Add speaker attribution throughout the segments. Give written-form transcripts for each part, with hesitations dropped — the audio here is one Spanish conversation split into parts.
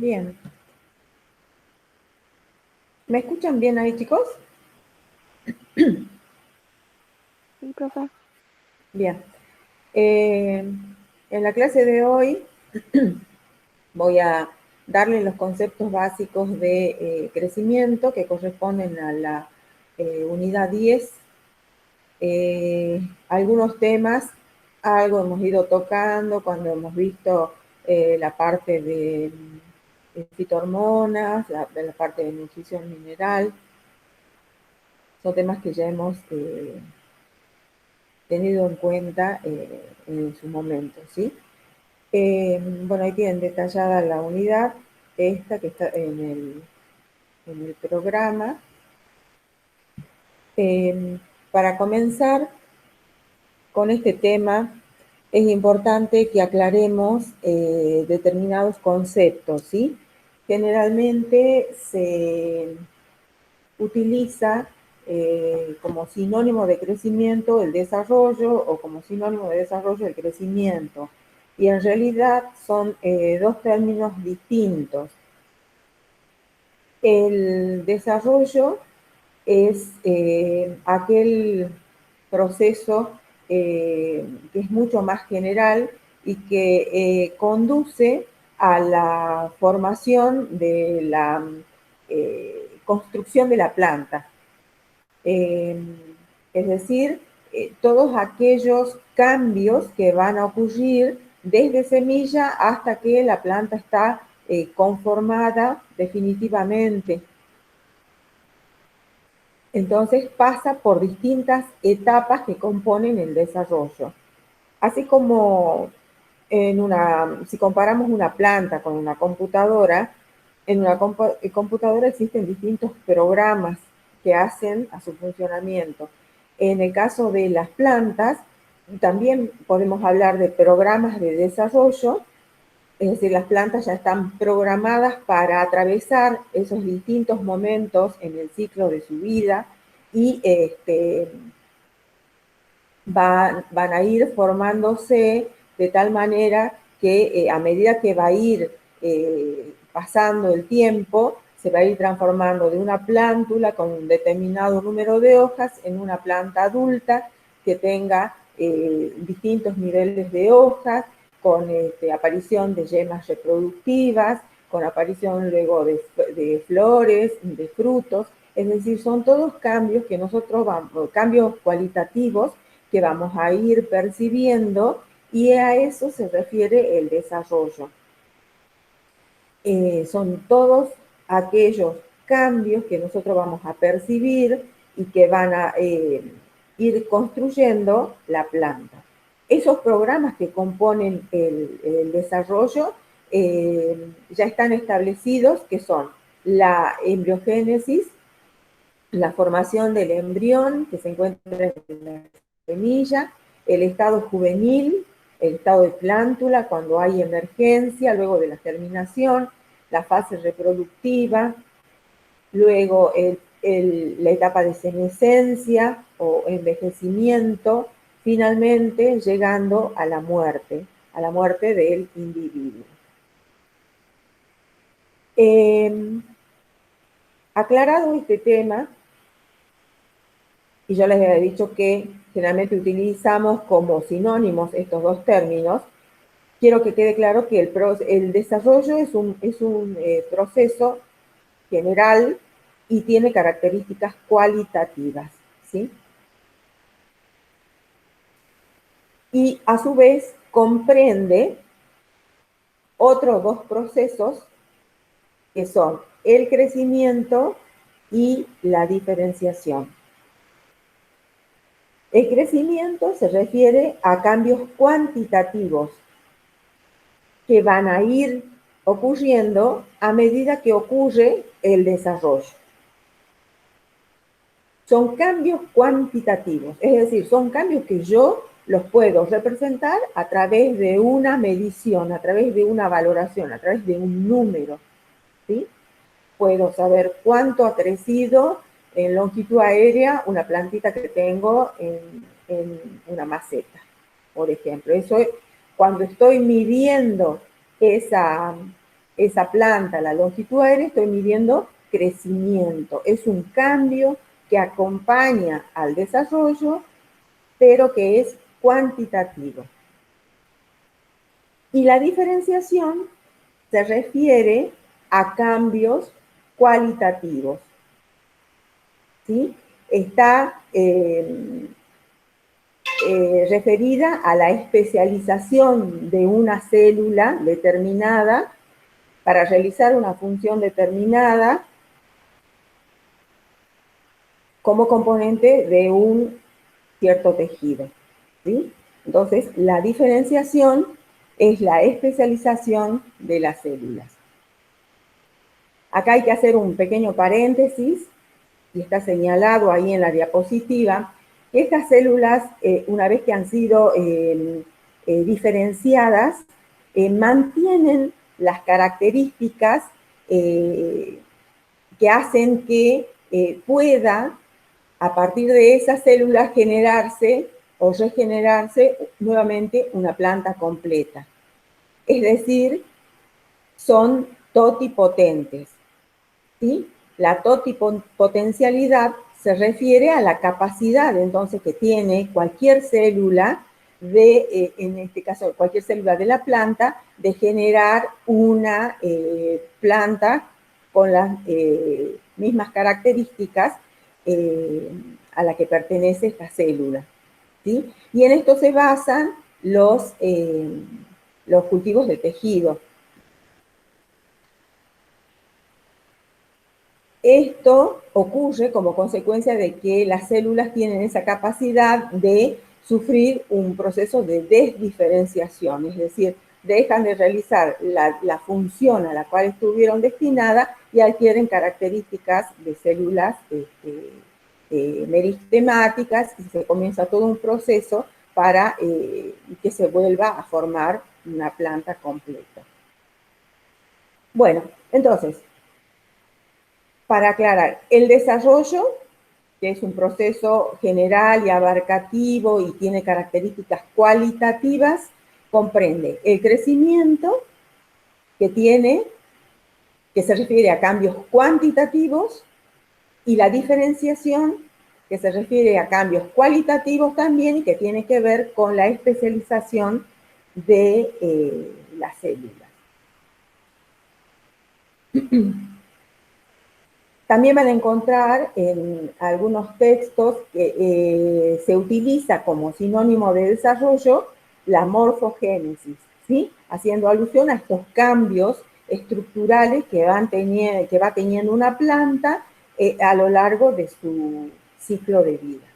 Speaker 1: Bien. ¿Me escuchan bien ahí, chicos?
Speaker 2: Sí, profe.
Speaker 1: Bien. Eh, en la clase de hoy voy a darles los conceptos básicos de crecimiento que corresponden a la unidad 10. Algunos temas, algo hemos ido tocando cuando hemos visto la parte de fitohormonas, la parte de nutrición mineral. Son temas que ya hemos tenido en cuenta en su momento, ¿sí? Bueno, ahí tienen detallada la unidad, esta que está en el programa. Para comenzar con este tema, es importante que aclaremos determinados conceptos, ¿sí? Generalmente se utiliza como sinónimo de crecimiento el desarrollo o como sinónimo de desarrollo el crecimiento. Y en realidad son dos términos distintos. El desarrollo es aquel proceso que es mucho más general y que conduce a la formación de la construcción de la planta. Eh, es decir, todos aquellos cambios que van a ocurrir desde semilla hasta que la planta está conformada definitivamente. Entonces pasa por distintas etapas que componen el desarrollo. Así como si comparamos una planta con una computadora, en una computadora existen distintos programas que hacen a su funcionamiento. En el caso de las plantas, también podemos hablar de programas de desarrollo, es decir, las plantas ya están programadas para atravesar esos distintos momentos en el ciclo de su vida y van a ir formándose de tal manera que a medida que va a ir pasando el tiempo, se va a ir transformando de una plántula con un determinado número de hojas en una planta adulta que tenga distintos niveles de hojas, con aparición de yemas reproductivas, con aparición luego de flores, de frutos. Es decir, son todos cambios que nosotros vamos, cambios cualitativos que vamos a ir percibiendo, y a eso se refiere el desarrollo. Son todos aquellos cambios que nosotros vamos a percibir y que van a ir construyendo la planta. Esos programas que componen el desarrollo ya están establecidos, que son la embriogénesis, la formación del embrión que se encuentra en la semilla, el estado juvenil, el estado de plántula cuando hay emergencia, luego de la germinación, la fase reproductiva, luego la etapa de senescencia o envejecimiento, finalmente llegando a la muerte del individuo. Aclarado este tema, y yo les había dicho que generalmente utilizamos como sinónimos estos dos términos, quiero que quede claro que el desarrollo es un proceso general y tiene características cualitativas, ¿sí? Y a su vez comprende otros dos procesos que son el crecimiento y la diferenciación. El crecimiento se refiere a cambios cuantitativos que van a ir ocurriendo a medida que ocurre el desarrollo. Son cambios cuantitativos, es decir, son cambios que yo los puedo representar a través de una medición, a través de una valoración, a través de un número, ¿sí? Puedo saber cuánto ha crecido en longitud aérea una plantita que tengo en una maceta, por ejemplo. Eso es, cuando estoy midiendo esa esa planta, la longitud aérea, estoy midiendo crecimiento. Es un cambio que acompaña al desarrollo, pero que es cuantitativo. Y la diferenciación se refiere a cambios cualitativos, ¿sí? Está referida a la especialización de una célula determinada para realizar una función determinada como componente de un cierto tejido, ¿sí? Entonces, la diferenciación es la especialización de las células. Acá hay que hacer un pequeño paréntesis, y está señalado ahí en la diapositiva, que estas células, una vez que han sido diferenciadas, mantienen las características que hacen que pueda, a partir de esas células, generarse o regenerarse nuevamente una planta completa. Es decir, son totipotentes, ¿sí? La totipotencialidad se refiere a la capacidad, entonces, que tiene cualquier célula de, en este caso, cualquier célula de la planta, de generar una planta con las mismas características a la que pertenece esta célula, ¿sí? Y en esto se basan los cultivos de tejido. Esto ocurre como consecuencia de que las células tienen esa capacidad de sufrir un proceso de desdiferenciación, es decir, dejan de realizar la función a la cual estuvieron destinadas y adquieren características de células meristemáticas, y se comienza todo un proceso para que se vuelva a formar una planta completa. Bueno, entonces, para aclarar, el desarrollo, que es un proceso general y abarcativo y tiene características cualitativas, comprende el crecimiento que se refiere a cambios cuantitativos, y la diferenciación, que se refiere a cambios cualitativos también y que tiene que ver con la especialización de las células. También van a encontrar en algunos textos que se utiliza como sinónimo de desarrollo la morfogénesis, ¿sí? Haciendo alusión a estos cambios estructurales que va teniendo una planta a lo largo de su ciclo de vida.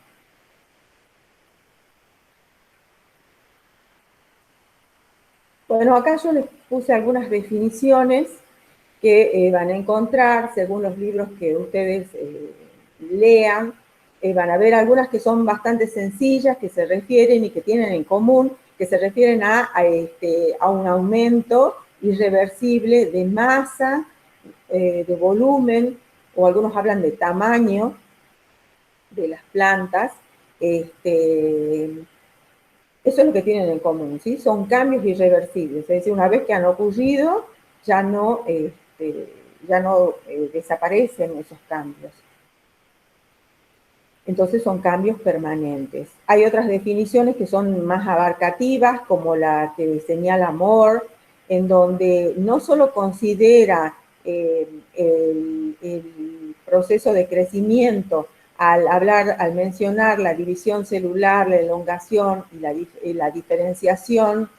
Speaker 1: Bueno, acá yo les puse algunas definiciones que van a encontrar según los libros que ustedes lean. Van a ver algunas que son bastante sencillas, que se refieren y que tienen en común, que se refieren a un aumento irreversible de masa, de volumen, o algunos hablan de tamaño de las plantas. Eso es lo que tienen en común, ¿sí? Son cambios irreversibles, es decir, una vez que han ocurrido, ya no desaparecen esos cambios. Entonces son cambios permanentes. Hay otras definiciones que son más abarcativas, como la que señala Moore, en donde no solo considera el proceso de crecimiento al mencionar la división celular, la elongación y la diferenciación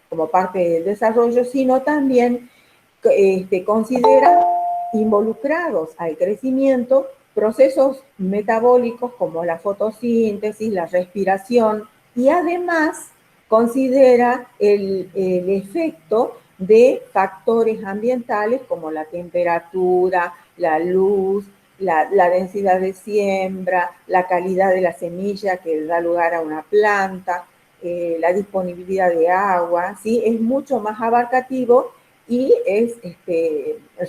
Speaker 1: como parte del desarrollo, sino también considera involucrados al crecimiento procesos metabólicos como la fotosíntesis, la respiración, y además considera el efecto de factores ambientales como la temperatura, la luz, la densidad de siembra, la calidad de la semilla que da lugar a una planta, la disponibilidad de agua, ¿sí? Es mucho más abarcativo y es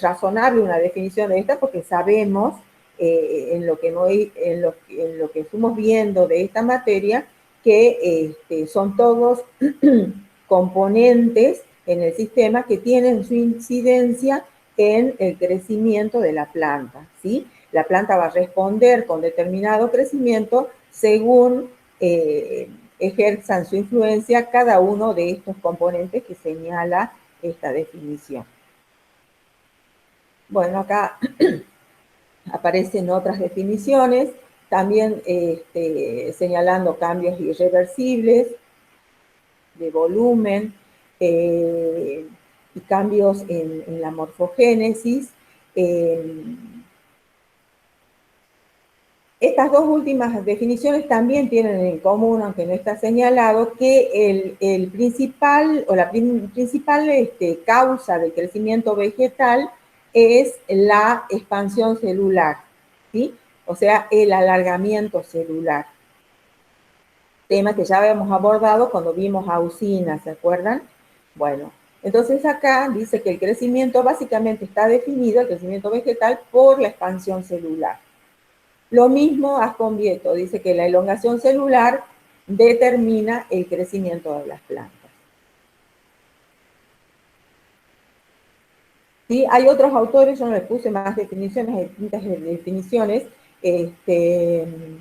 Speaker 1: razonable una definición de esta porque sabemos en lo que fuimos viendo de esta materia que son todos componentes en el sistema que tienen su incidencia en el crecimiento de la planta, ¿sí? La planta va a responder con determinado crecimiento según ejerzan su influencia cada uno de estos componentes que señala esta definición. Bueno, acá aparecen otras definiciones, también señalando cambios irreversibles de volumen y cambios en la morfogénesis. Estas dos últimas definiciones también tienen en común, aunque no está señalado, que el principal o la principal causa del crecimiento vegetal es la expansión celular, ¿sí? O sea, el alargamiento celular. Tema que ya habíamos abordado cuando vimos a Usina, ¿se acuerdan? Bueno, entonces acá dice que el crecimiento básicamente está definido, el crecimiento vegetal, por la expansión celular. Lo mismo Ascombieto, dice que la elongación celular determina el crecimiento de las plantas. ¿Sí? Hay otros autores, yo no les puse más definiciones, hay distintas definiciones, que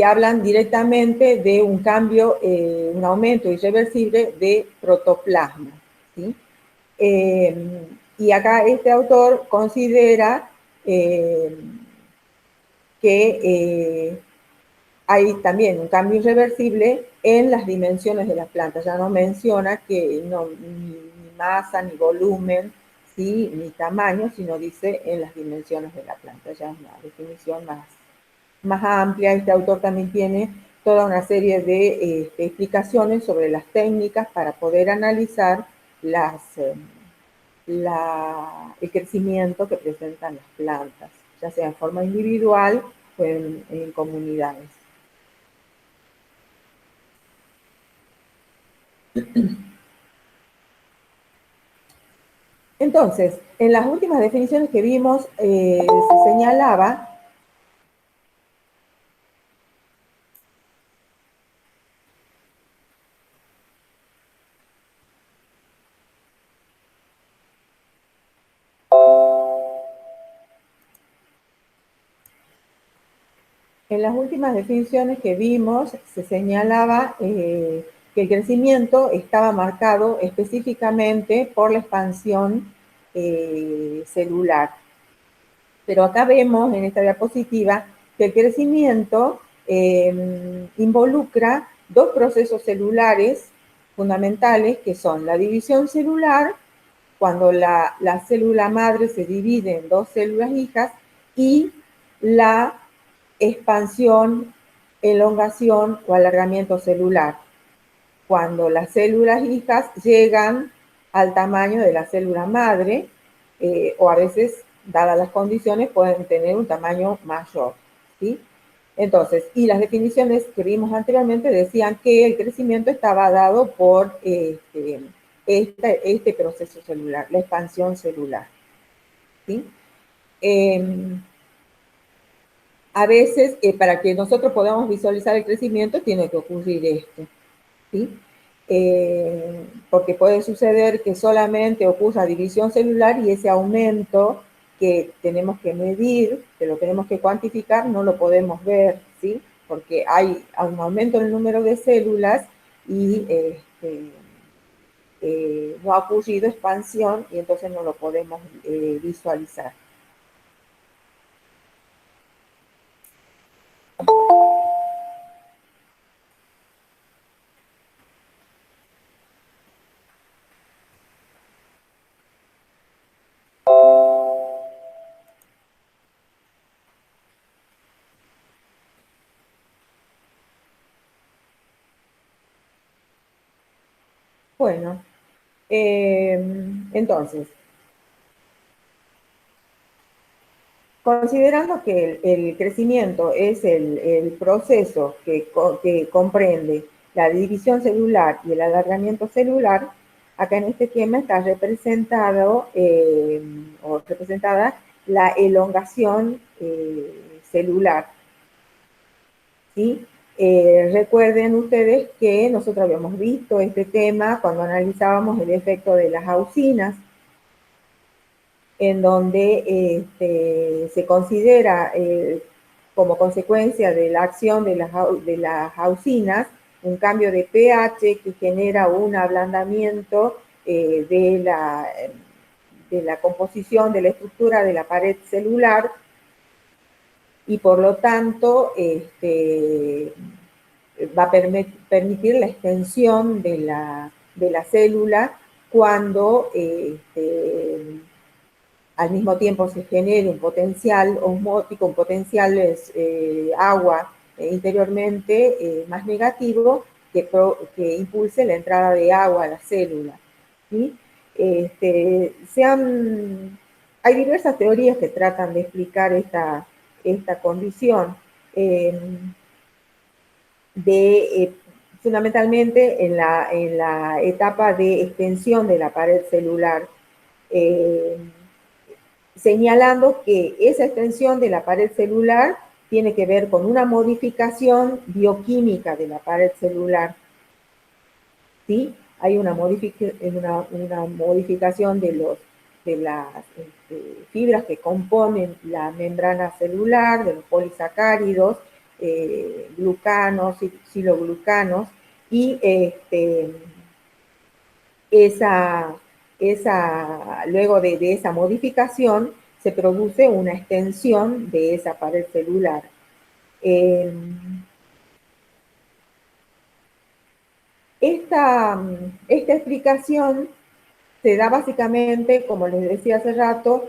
Speaker 1: hablan directamente de un cambio, un aumento irreversible de protoplasma, ¿sí? Y acá este autor considera que hay también un cambio irreversible en las dimensiones de las plantas. Ya no menciona que no, ni masa, ni volumen, ¿sí? Ni tamaño, sino dice en las dimensiones de la planta. Ya es una definición más amplia. Este autor también tiene toda una serie de explicaciones sobre las técnicas para poder analizar el crecimiento que presentan las plantas, ya sea en forma individual o en comunidades. Entonces, en las últimas definiciones que vimos, se señalaba en las últimas definiciones que vimos, se señalaba que el crecimiento estaba marcado específicamente por la expansión celular. Pero acá vemos en esta diapositiva que el crecimiento involucra dos procesos celulares fundamentales, que son la división celular, cuando la célula madre se divide en dos células hijas, y la expansión, elongación o alargamiento celular, cuando las células hijas llegan al tamaño de la célula madre, o a veces, dadas las condiciones, pueden tener un tamaño mayor, ¿sí? Entonces, y las definiciones que vimos anteriormente decían que el crecimiento estaba dado por este proceso celular, la expansión celular, ¿sí? A veces, para que nosotros podamos visualizar el crecimiento, tiene que ocurrir esto, ¿sí? Porque puede suceder que solamente ocurra división celular y ese aumento que tenemos que medir, que lo tenemos que cuantificar, no lo podemos ver, ¿sí? Porque hay un aumento en el número de células y no ha ocurrido expansión y entonces no lo podemos visualizar. Bueno, entonces, considerando que el crecimiento es el proceso que comprende la división celular y el alargamiento celular, acá en este esquema está representado o representada la elongación celular, ¿sí? Recuerden ustedes que nosotros habíamos visto este tema cuando analizábamos el efecto de las auxinas, en donde se considera como consecuencia de la acción de las auxinas un cambio de pH que genera un ablandamiento de la composición, de la estructura de la pared celular, y por lo tanto va a permitir la extensión de la célula cuando al mismo tiempo se genere un potencial osmótico, un potencial agua interiormente más negativo que impulse la entrada de agua a la célula. ¿Sí? Hay diversas teorías que tratan de explicar esta condición. Fundamentalmente en la etapa de extensión de la pared celular, señalando que esa extensión de la pared celular tiene que ver con una modificación bioquímica de la pared celular. ¿Sí? Hay una modificación de las fibras que componen la membrana celular, de los polisacáridos, glucanos, siloglucanos, y luego de esa modificación se produce una extensión de esa pared celular. Esta explicación se da básicamente, como les decía hace rato,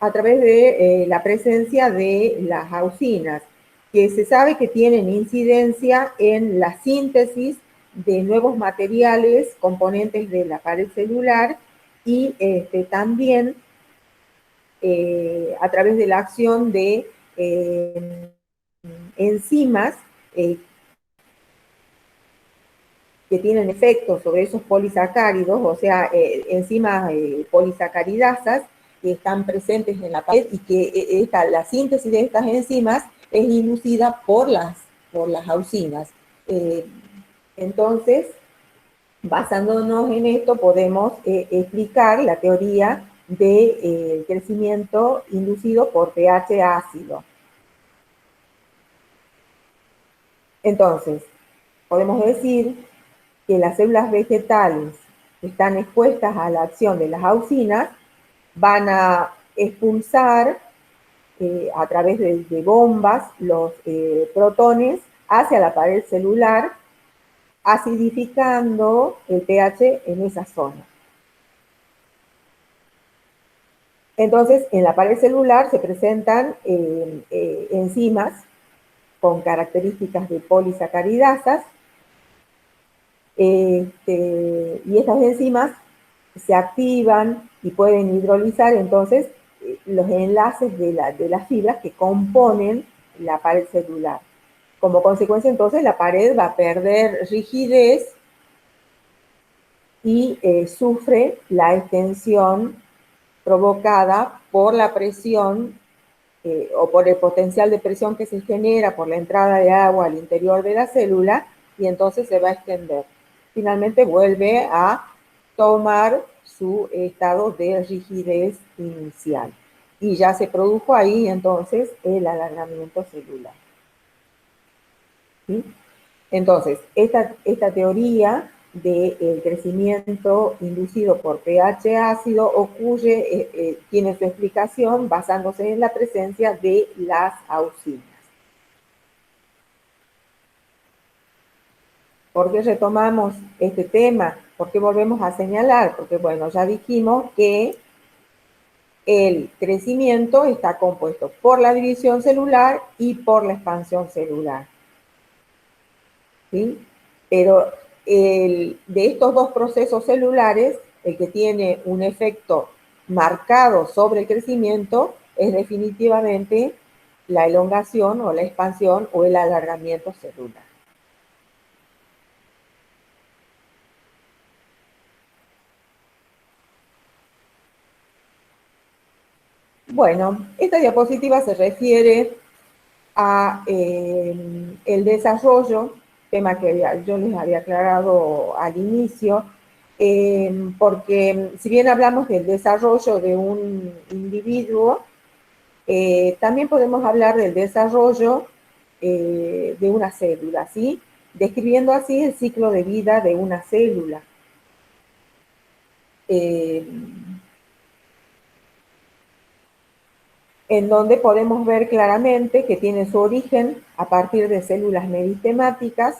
Speaker 1: a través de la presencia de las auxinas, que se sabe que tienen incidencia en la síntesis de nuevos materiales, componentes de la pared celular, y también a través de la acción de enzimas que tienen efectos sobre esos polisacáridos, o sea, enzimas polisacaridasas que están presentes en la pared, y que la síntesis de estas enzimas es inducida por las auxinas. Entonces, basándonos en esto, podemos explicar la teoría del crecimiento inducido por pH ácido. Entonces, podemos decir que las células vegetales que están expuestas a la acción de las auxinas van a expulsar a través de bombas los protones hacia la pared celular, acidificando el pH en esa zona. Entonces, en la pared celular se presentan enzimas con características de polisacaridasas, y estas enzimas se activan y pueden hidrolizar entonces los enlaces de las fibras que componen la pared celular. Como consecuencia, entonces, la pared va a perder rigidez y sufre la extensión provocada por la presión o por el potencial de presión que se genera por la entrada de agua al interior de la célula, y entonces se va a extender. Finalmente vuelve a tomar su estado de rigidez inicial. Y ya se produjo ahí entonces el alargamiento celular. ¿Sí? Entonces, esta teoría del crecimiento inducido por pH ácido ocurre, tiene su explicación basándose en la presencia de las auxinas. ¿Por qué retomamos este tema? ¿Por qué volvemos a señalar? Porque, bueno, ya dijimos que el crecimiento está compuesto por la división celular y por la expansión celular. ¿Sí? Pero de estos dos procesos celulares, el que tiene un efecto marcado sobre el crecimiento es definitivamente la elongación o la expansión o el alargamiento celular. Bueno, esta diapositiva se refiere a el desarrollo, tema que yo les había aclarado al inicio, porque si bien hablamos del desarrollo de un individuo, también podemos hablar del desarrollo de una célula, ¿sí? Describiendo así el ciclo de vida de una célula. En donde podemos ver claramente que tiene su origen a partir de células meristemáticas,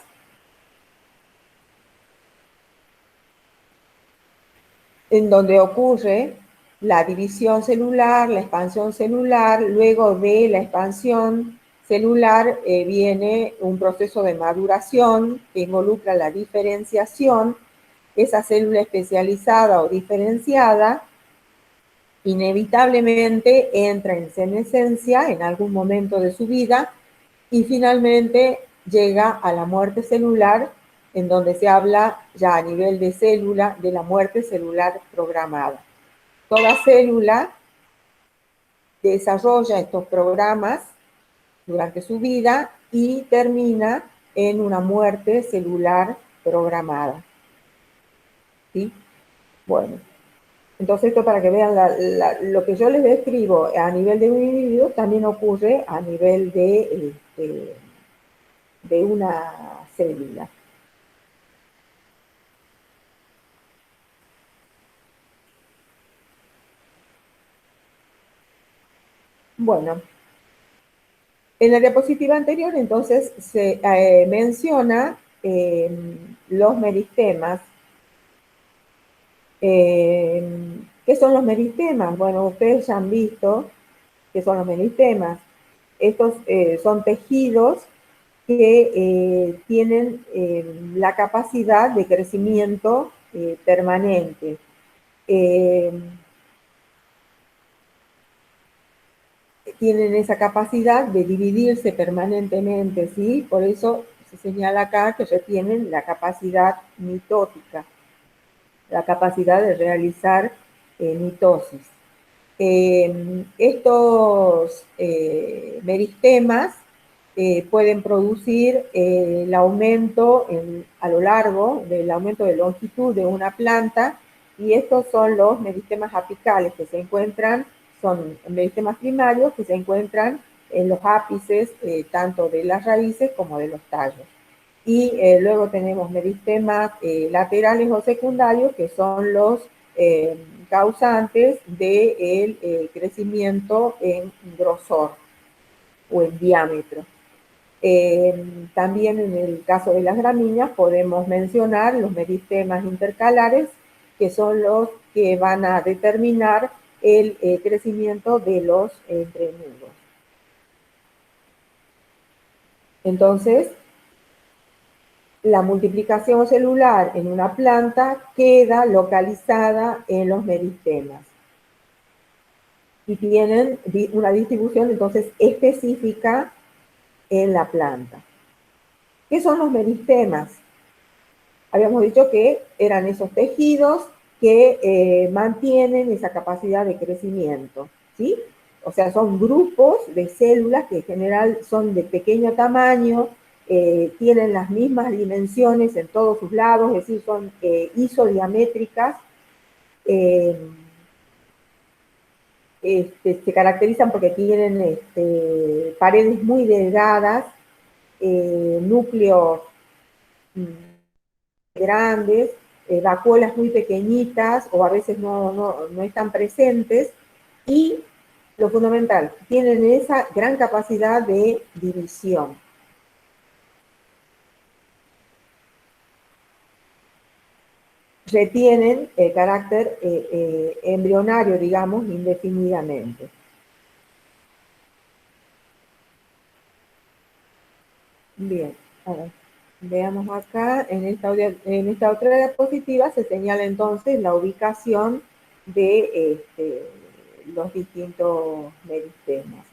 Speaker 1: en donde ocurre la división celular, la expansión celular. Luego de la expansión celular viene un proceso de maduración que involucra la diferenciación. Esa célula especializada o diferenciada inevitablemente entra en senescencia en algún momento de su vida y finalmente llega a la muerte celular, en donde se habla ya a nivel de célula de la muerte celular programada. Toda célula desarrolla estos programas durante su vida y termina en una muerte celular programada. ¿Sí? Bueno, entonces esto para que vean lo que yo les describo a nivel de un individuo también ocurre a nivel de una célula. Bueno, en la diapositiva anterior entonces se menciona los meristemas. ¿Qué son los meristemas? Bueno, ustedes ya han visto qué son los meristemas. Estos son tejidos que tienen la capacidad de crecimiento permanente. Tienen esa capacidad de dividirse permanentemente, ¿sí? Por eso se señala acá que tienen la capacidad mitótica, la capacidad de realizar mitosis. Estos meristemas pueden producir el aumento a lo largo del aumento de longitud de una planta, y estos son los meristemas apicales que se encuentran, son meristemas primarios que se encuentran en los ápices tanto de las raíces como de los tallos. Y luego tenemos meristemas laterales o secundarios, que son los causantes del crecimiento en grosor o en diámetro. También en el caso de las gramíneas podemos mencionar los meristemas intercalares, que son los que van a determinar el crecimiento de los entrenudos. Entonces, la multiplicación celular en una planta queda localizada en los meristemas y tienen una distribución entonces específica en la planta. ¿Qué son los meristemas? Habíamos dicho que eran esos tejidos que mantienen esa capacidad de crecimiento, ¿sí? O sea, son grupos de células que en general son de pequeño tamaño, tienen las mismas dimensiones en todos sus lados, es decir, son isodiamétricas, se caracterizan porque tienen paredes muy delgadas, núcleos grandes, vacuolas muy pequeñitas o a veces no están presentes, y lo fundamental, tienen esa gran capacidad de división. Retienen el carácter embrionario, digamos, indefinidamente. Bien, a ver, veamos acá, en esta otra diapositiva se señala entonces la ubicación de los distintos meristemas.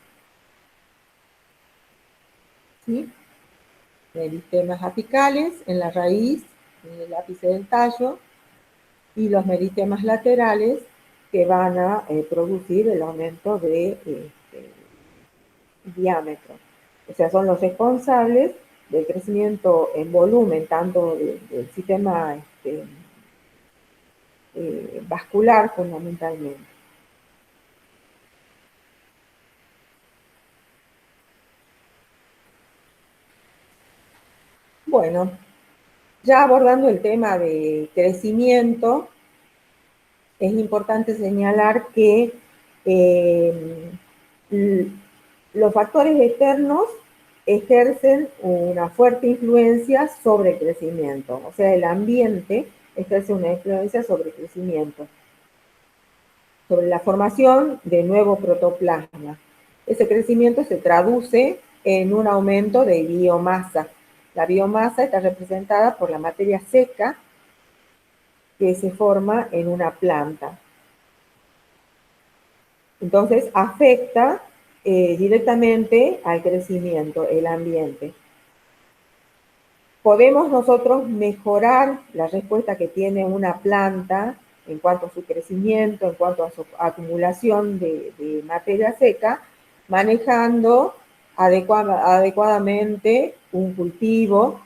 Speaker 1: ¿Sí? Meristemas apicales en la raíz, en el ápice del tallo, y los meristemas laterales que van a producir el aumento de diámetro. O sea, son los responsables del crecimiento en volumen, tanto del sistema vascular fundamentalmente. Bueno, ya abordando el tema de crecimiento, es importante señalar que eh, los factores externos ejercen una fuerte influencia sobre el crecimiento, o sea, el ambiente ejerce una influencia sobre el crecimiento, sobre la formación de nuevo protoplasma. Ese crecimiento se traduce en un aumento de biomasa. La biomasa está representada por la materia seca que se forma en una planta. Entonces, afecta directamente al crecimiento, el ambiente. Podemos nosotros mejorar la respuesta que tiene una planta en cuanto a su crecimiento, en cuanto a su acumulación de materia seca, manejando adecuadamente un cultivo,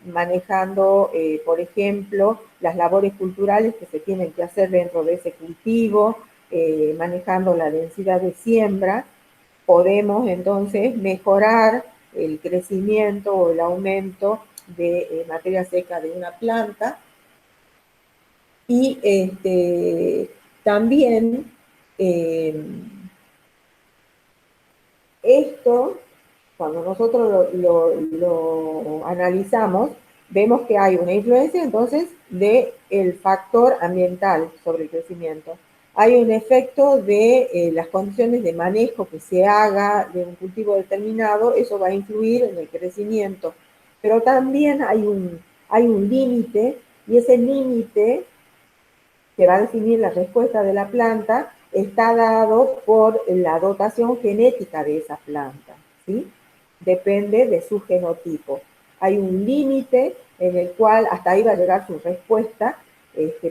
Speaker 1: manejando, por ejemplo, las labores culturales que se tienen que hacer dentro de ese cultivo, manejando la densidad de siembra, podemos entonces mejorar el crecimiento o el aumento de materia seca de una planta y también esto, cuando nosotros lo analizamos, vemos que hay una influencia entonces del factor ambiental sobre el crecimiento. Hay un efecto de las condiciones de manejo que se haga de un cultivo determinado, eso va a influir en el crecimiento. Pero también hay un límite, y ese límite que va a definir la respuesta de la planta está dado por la dotación genética de esa planta, ¿sí? Depende de su genotipo. Hay un límite en el cual hasta ahí va a llegar su respuesta,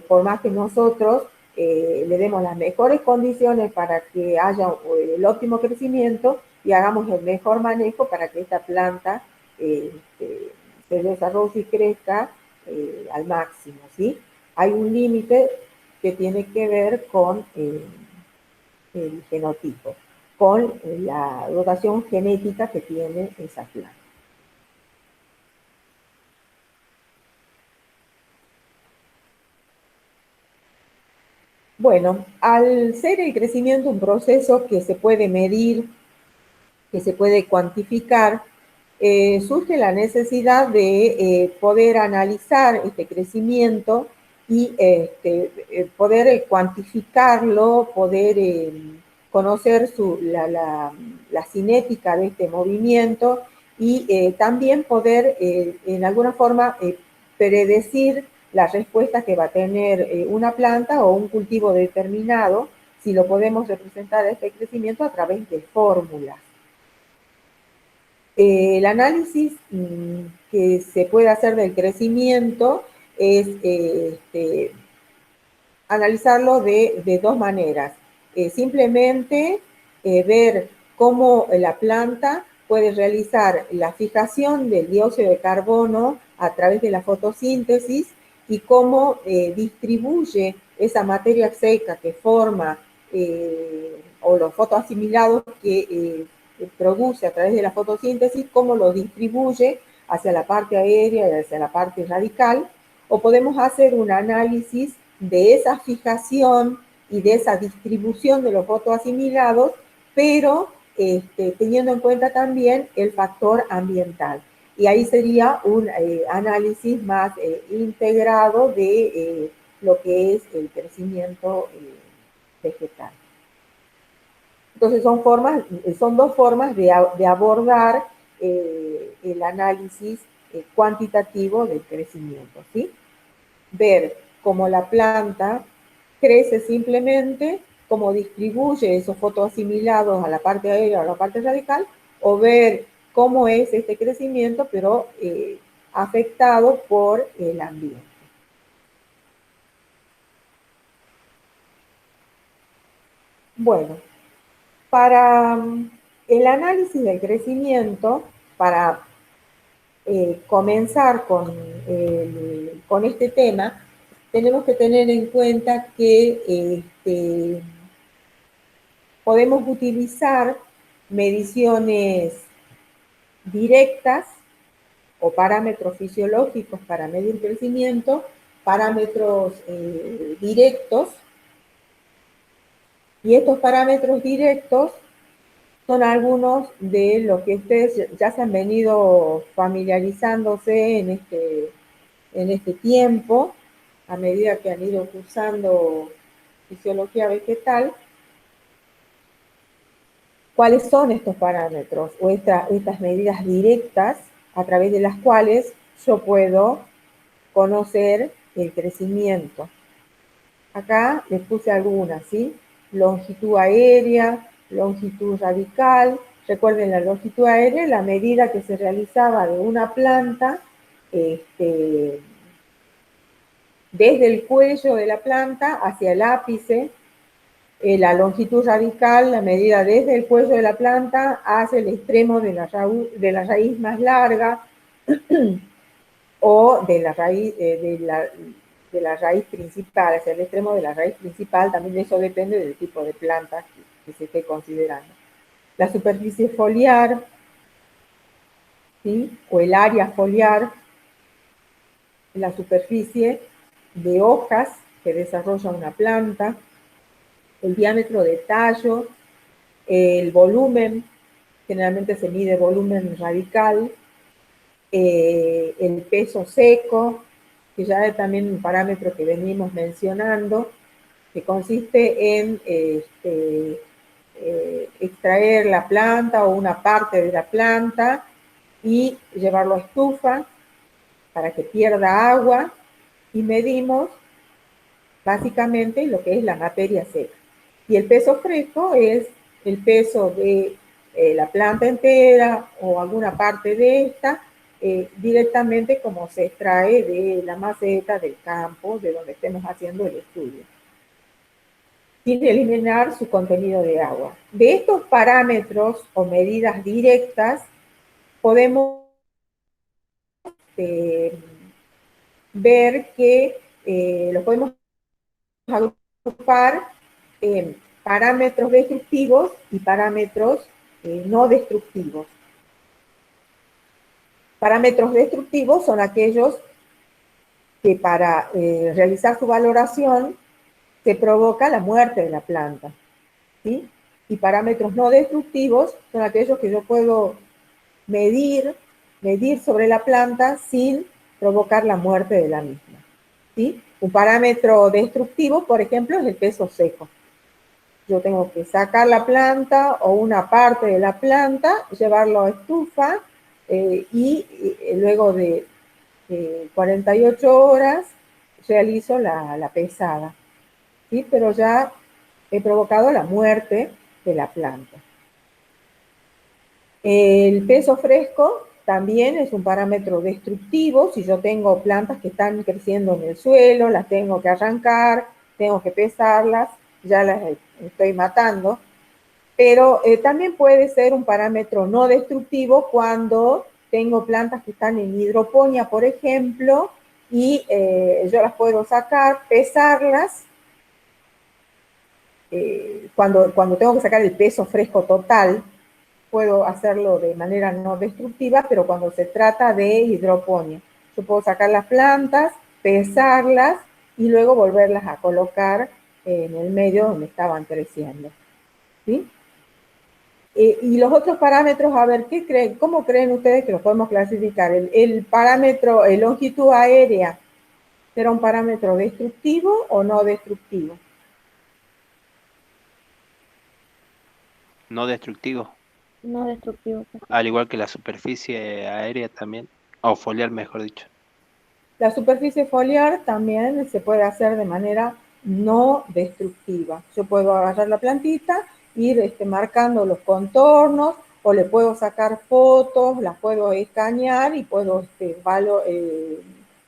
Speaker 1: por más que nosotros le demos las mejores condiciones para que haya el óptimo crecimiento y hagamos el mejor manejo para que esta planta se desarrolle y crezca al máximo, ¿sí? Hay un límite que tiene que ver con el genotipo, con la dotación genética que tiene esa planta. Bueno, al ser el crecimiento un proceso que se puede medir, que se puede cuantificar, surge la necesidad de poder analizar este crecimiento y poder cuantificarlo, poder conocer la cinética de este movimiento y también poder en alguna forma predecir la respuesta que va a tener una planta o un cultivo determinado, si lo podemos representar este crecimiento a través de fórmulas. El análisis que se puede hacer del crecimiento es analizarlo de dos maneras. Simplemente ver cómo la planta puede realizar la fijación del dióxido de carbono a través de la fotosíntesis y cómo distribuye esa materia seca que forma o los fotoasimilados que produce a través de la fotosíntesis, cómo lo distribuye hacia la parte aérea y hacia la parte radical, o podemos hacer un análisis de esa fijación y de esa distribución de los fotoasimilados, pero teniendo en cuenta también el factor ambiental. Y ahí sería un análisis más integrado de lo que es el crecimiento vegetal. Entonces son dos formas de abordar el análisis cuantitativo del crecimiento, ¿sí? Ver cómo la planta crece simplemente, cómo distribuye esos fotoasimilados a la parte aérea o a la parte radical, o ver cómo es este crecimiento, pero afectado por el ambiente. Bueno, para el análisis del crecimiento, para comenzar con este tema, tenemos que tener en cuenta que podemos utilizar mediciones directas o parámetros fisiológicos para medir crecimiento, parámetros directos, y estos parámetros directos son algunos de los que ustedes ya se han venido familiarizándose en este tiempo, a medida que han ido cursando fisiología vegetal. ¿Cuáles son estos parámetros o estas medidas directas a través de las cuales yo puedo conocer el crecimiento? Acá les puse algunas, ¿sí? Longitud aérea, longitud radical. Recuerden, la longitud aérea, la medida que se realizaba de una planta desde el cuello de la planta hacia el ápice. La longitud radical, la medida desde el cuello de la planta hacia el extremo de la raíz más larga o de la raíz, de la raíz principal, hacia el extremo de la raíz principal. También eso depende del tipo de planta que se esté considerando. La superficie foliar, ¿sí? O el área foliar, la superficie de hojas que desarrolla una planta, el diámetro de tallo, el volumen, generalmente se mide volumen radical, el peso seco, que ya es también un parámetro que venimos mencionando, que consiste en extraer la planta o una parte de la planta y llevarlo a estufa para que pierda agua, y medimos básicamente lo que es la materia seca. Y el peso fresco es el peso de la planta entera o alguna parte de esta, directamente como se extrae de la maceta, del campo, de donde estemos haciendo el estudio, sin eliminar su contenido de agua. De estos parámetros o medidas directas podemos ver que lo podemos agrupar en parámetros destructivos y parámetros no destructivos. Parámetros destructivos son aquellos que para realizar su valoración se provoca la muerte de la planta, ¿sí? Y parámetros no destructivos son aquellos que yo puedo medir sobre la planta sin provocar la muerte de la misma, ¿sí? Un parámetro destructivo, por ejemplo, es el peso seco. Yo tengo que sacar la planta o una parte de la planta, llevarlo a estufa y luego de 48 horas realizo la pesada, ¿sí? Pero ya he provocado la muerte de la planta. El peso fresco también es un parámetro destructivo. Si yo tengo plantas que están creciendo en el suelo, las tengo que arrancar, tengo que pesarlas, ya las estoy matando. Pero también puede ser un parámetro no destructivo cuando tengo plantas que están en hidroponía, por ejemplo, y yo las puedo sacar, pesarlas. Cuando tengo que sacar el peso fresco total, puedo hacerlo de manera no destructiva, pero cuando se trata de hidroponía, yo puedo sacar las plantas, pesarlas y luego volverlas a colocar en el medio donde estaban creciendo, ¿sí? Y los otros parámetros, a ver, ¿qué creen? ¿Cómo creen ustedes que los podemos clasificar? El parámetro, longitud aérea, ¿será un parámetro destructivo o no destructivo?
Speaker 3: No destructivo,
Speaker 2: No destructivo, profe.
Speaker 3: al igual que la superficie aérea también, o foliar mejor dicho.
Speaker 1: La superficie foliar también se puede hacer de manera no destructiva. Yo puedo agarrar la plantita, ir marcando los contornos, o le puedo sacar fotos, las puedo escanear y puedo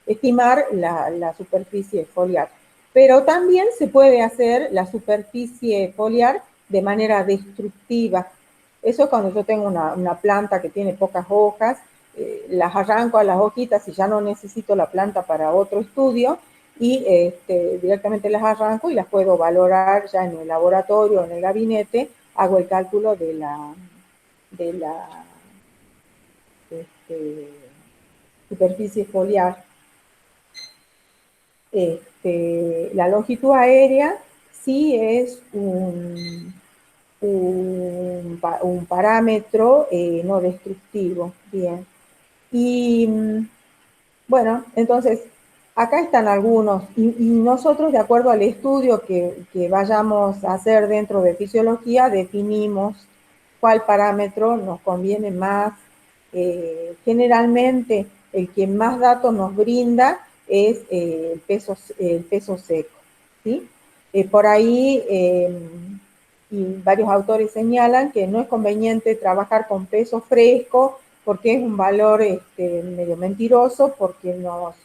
Speaker 1: estimar la superficie foliar. Pero también se puede hacer la superficie foliar de manera destructiva. Eso es cuando yo tengo una planta que tiene pocas hojas, las arranco a las hojitas y ya no necesito la planta para otro estudio, y directamente las arranco y las puedo valorar ya en el laboratorio o en el gabinete. Hago el cálculo de la superficie foliar. La longitud aérea sí es un parámetro no destructivo. Bien. Y bueno, entonces, acá están algunos, y nosotros, de acuerdo al estudio que vayamos a hacer dentro de fisiología, definimos cuál parámetro nos conviene más. Generalmente, el que más datos nos brinda es el peso seco, ¿sí? Por ahí, y varios autores señalan que no es conveniente trabajar con peso fresco, porque es un valor medio mentiroso, porque nos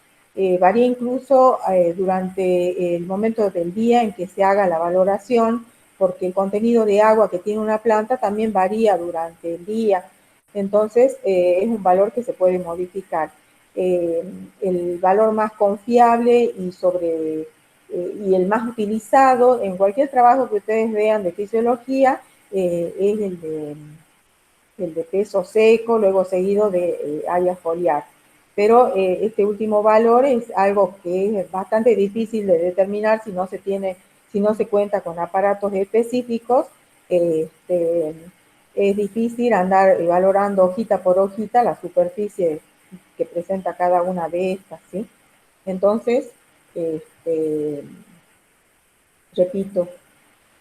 Speaker 1: varía incluso durante el momento del día en que se haga la valoración, porque el contenido de agua que tiene una planta también varía durante el día. Entonces, es un valor que se puede modificar. El valor más confiable y el más utilizado en cualquier trabajo que ustedes vean de fisiología es el de peso seco, luego seguido de área foliar. Pero este último valor es algo que es bastante difícil de determinar si no se cuenta con aparatos específicos. Es difícil andar valorando hojita por hojita la superficie que presenta cada una de estas, ¿sí? Entonces, repito,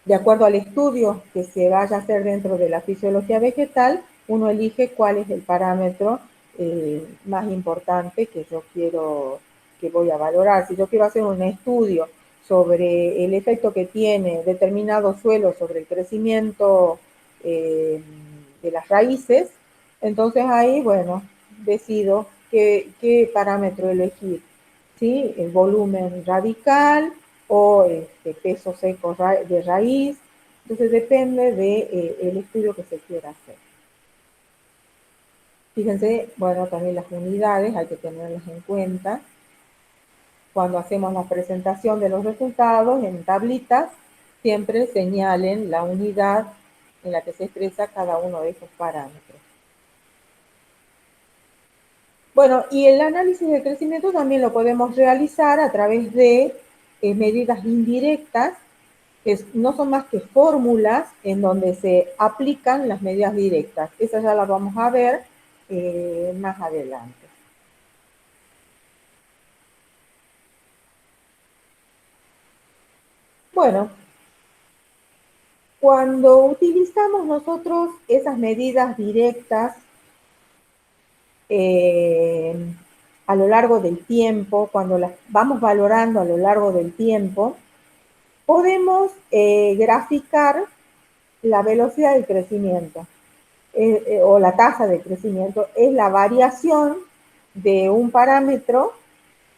Speaker 1: de acuerdo al estudio que se vaya a hacer dentro de la fisiología vegetal, uno elige cuál es el parámetro más importante que voy a valorar. Si yo quiero hacer un estudio sobre el efecto que tiene determinado suelo sobre el crecimiento de las raíces, entonces ahí, bueno, decido qué parámetro elegir, ¿sí? El volumen radical o peso seco de raíz. Entonces depende del estudio que se quiera hacer. Fíjense, bueno, también las unidades hay que tenerlas en cuenta. Cuando hacemos la presentación de los resultados en tablitas, siempre señalen la unidad en la que se expresa cada uno de esos parámetros. Bueno, y el análisis de crecimiento también lo podemos realizar a través de medidas indirectas, que no son más que fórmulas en donde se aplican las medidas directas. Esas ya las vamos a ver más adelante. Bueno, cuando utilizamos nosotros esas medidas directas a lo largo del tiempo, cuando las vamos valorando a lo largo del tiempo, podemos graficar la velocidad del crecimiento o la tasa de crecimiento. Es la variación de un parámetro,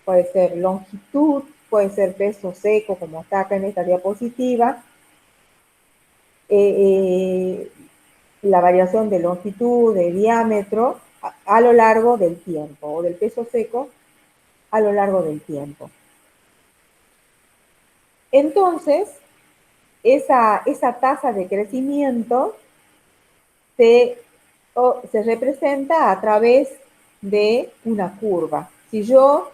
Speaker 1: puede ser longitud, puede ser peso seco, como está acá en esta diapositiva, la variación de longitud, de diámetro, a lo largo del tiempo, o del peso seco a lo largo del tiempo. Entonces, esa tasa de crecimiento se representa a través de una curva. Si yo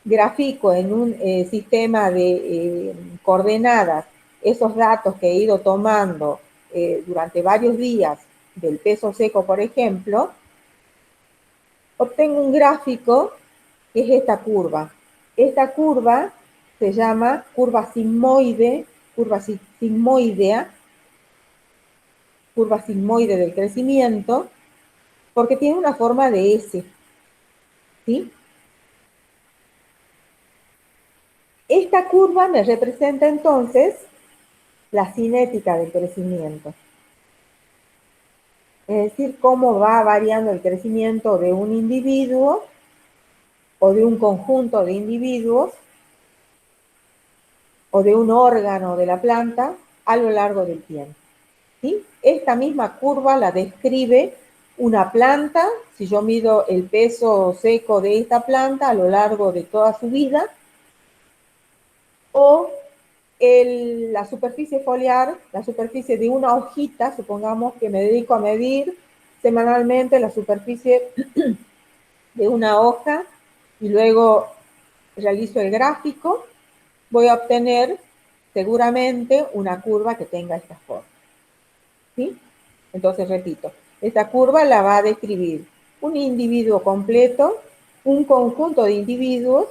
Speaker 1: grafico en un sistema de coordenadas esos datos que he ido tomando durante varios días del peso seco, por ejemplo, obtengo un gráfico que es esta curva. Esta curva se llama curva sigmoide, curva sigmoide del crecimiento, porque tiene una forma de S, ¿sí? Esta curva me representa entonces la cinética del crecimiento. Es decir, cómo va variando el crecimiento de un individuo o de un conjunto de individuos o de un órgano de la planta a lo largo del tiempo, ¿sí? esta misma curva la describe una planta, si yo mido el peso seco de esta planta a lo largo de toda su vida, o la superficie foliar, la superficie de una hojita, supongamos que me dedico a medir semanalmente la superficie de una hoja y luego realizo el gráfico, voy a obtener seguramente una curva que tenga esta forma. ¿Sí? Entonces, repito, esta curva la va a describir un individuo completo, un conjunto de individuos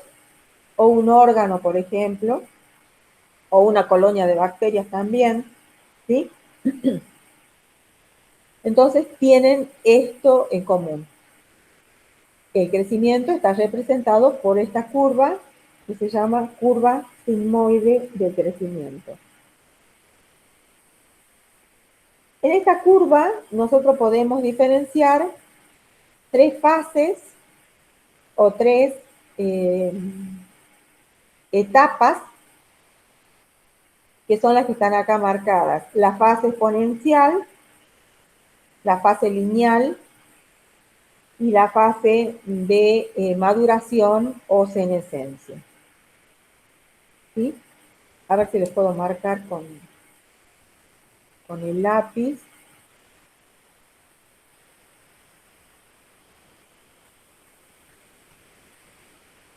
Speaker 1: o un órgano, por ejemplo, o una colonia de bacterias también, ¿sí? Entonces, tienen esto en común. El crecimiento está representado por esta curva que se llama curva sigmoide de crecimiento. En esta curva nosotros podemos diferenciar tres fases o tres etapas que son las que están acá marcadas. La fase exponencial, la fase lineal y la fase de maduración o senescencia. ¿Sí? A ver si les puedo marcar con el lápiz.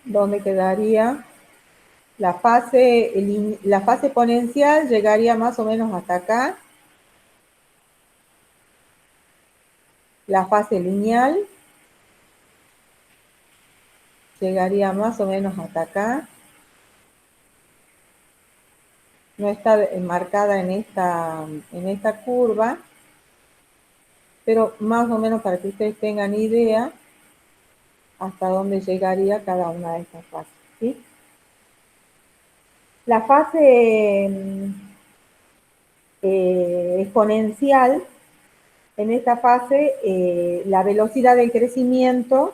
Speaker 1: ¿Dónde quedaría? La fase exponencial llegaría más o menos hasta acá. La fase lineal llegaría más o menos hasta acá. No está marcada en esta curva, pero más o menos para que ustedes tengan idea hasta dónde llegaría cada una de estas fases, ¿sí? La fase exponencial, en esta fase la velocidad del crecimiento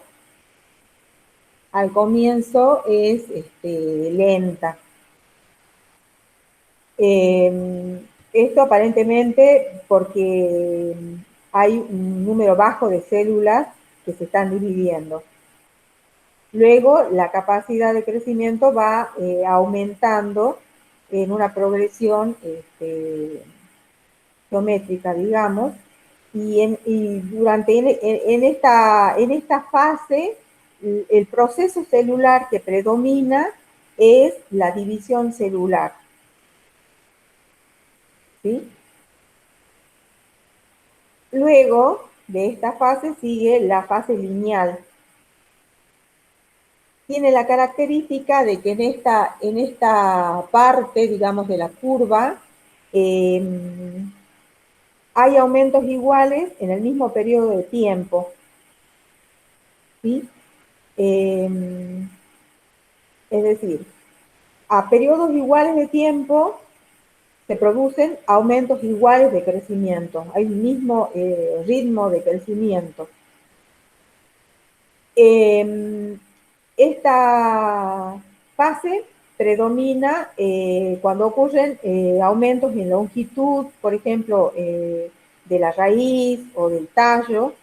Speaker 1: al comienzo es lenta. Esto aparentemente porque hay un número bajo de células que se están dividiendo. Luego, la capacidad de crecimiento va aumentando en una progresión geométrica, digamos, y durante en esta fase, el proceso celular que predomina es la división celular. ¿Sí? Luego de esta fase sigue la fase lineal. Tiene la característica de que en esta parte, digamos, de la curva, hay aumentos iguales en el mismo periodo de tiempo. ¿Sí? Es decir, a periodos iguales de tiempo se producen aumentos iguales de crecimiento. Hay el mismo ritmo de crecimiento. Esta fase predomina cuando ocurren aumentos en longitud, por ejemplo, de la raíz o del tallo,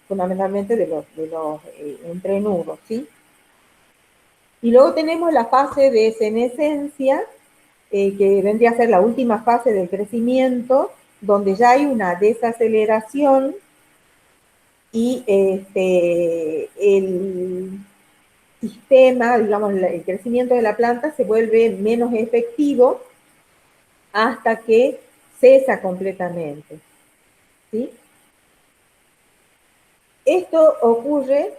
Speaker 1: fundamentalmente de los entrenudos, ¿sí? Y luego tenemos la fase de senescencia, que vendría a ser la última fase del crecimiento, donde ya hay una desaceleración y el sistema, digamos, el crecimiento de la planta se vuelve menos efectivo hasta que cesa completamente. ¿Sí? Esto ocurre,